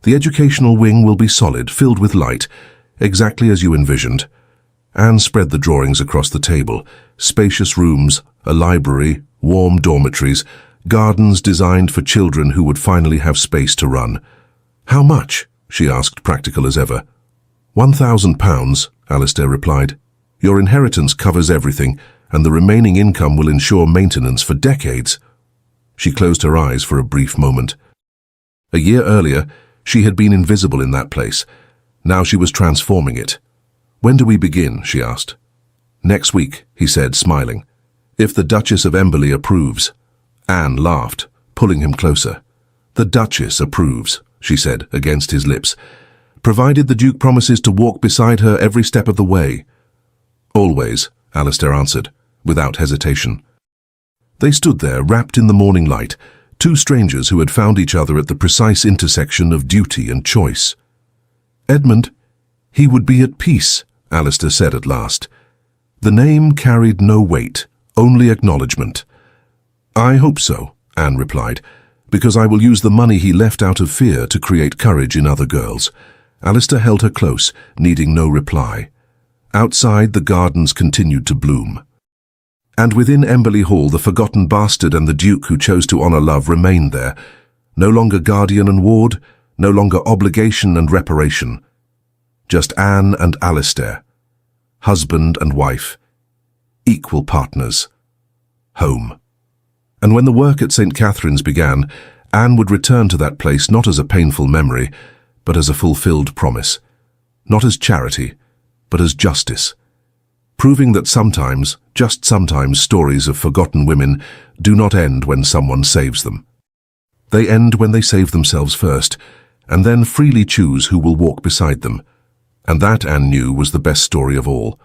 The educational wing will be solid, filled with light, exactly as you envisioned." Anne spread the drawings across the table. Spacious rooms, a library, warm dormitories, gardens designed for children who would finally have space to run. "How much?" she asked, practical as ever. £1,000, Alistair replied. "Your inheritance covers everything, and the remaining income will ensure maintenance for decades." She closed her eyes for a brief moment. A year earlier, she had been invisible in that place. Now she was transforming it. "When do we begin?" she asked. "Next week," he said, smiling. "If the Duchess of Emberley approves." Anne laughed, pulling him closer. "The Duchess approves," she said, against his lips, "provided the Duke promises to walk beside her every step of the way." "Always," Alistair answered, without hesitation. They stood there, wrapped in the morning light, two strangers who had found each other at the precise intersection of duty and choice. "Edmund, he would be at peace," Alistair said at last. The name carried no weight, only acknowledgement. "I hope so," Anne replied, "because I will use the money he left out of fear to create courage in other girls." Alistair held her close, needing no reply. Outside, the gardens continued to bloom. And within Emberley Hall, the forgotten bastard and the Duke who chose to honor love remained there, no longer guardian and ward, no longer obligation and reparation. Just Anne and Alistair, husband and wife, equal partners, home. And when the work at St. Catherine's began, Anne would return to that place not as a painful memory, but as a fulfilled promise. Not as charity, but as justice. Proving that sometimes, just sometimes, stories of forgotten women do not end when someone saves them. They end when they save themselves first, and then freely choose who will walk beside them. And that, Anne knew, was the best story of all.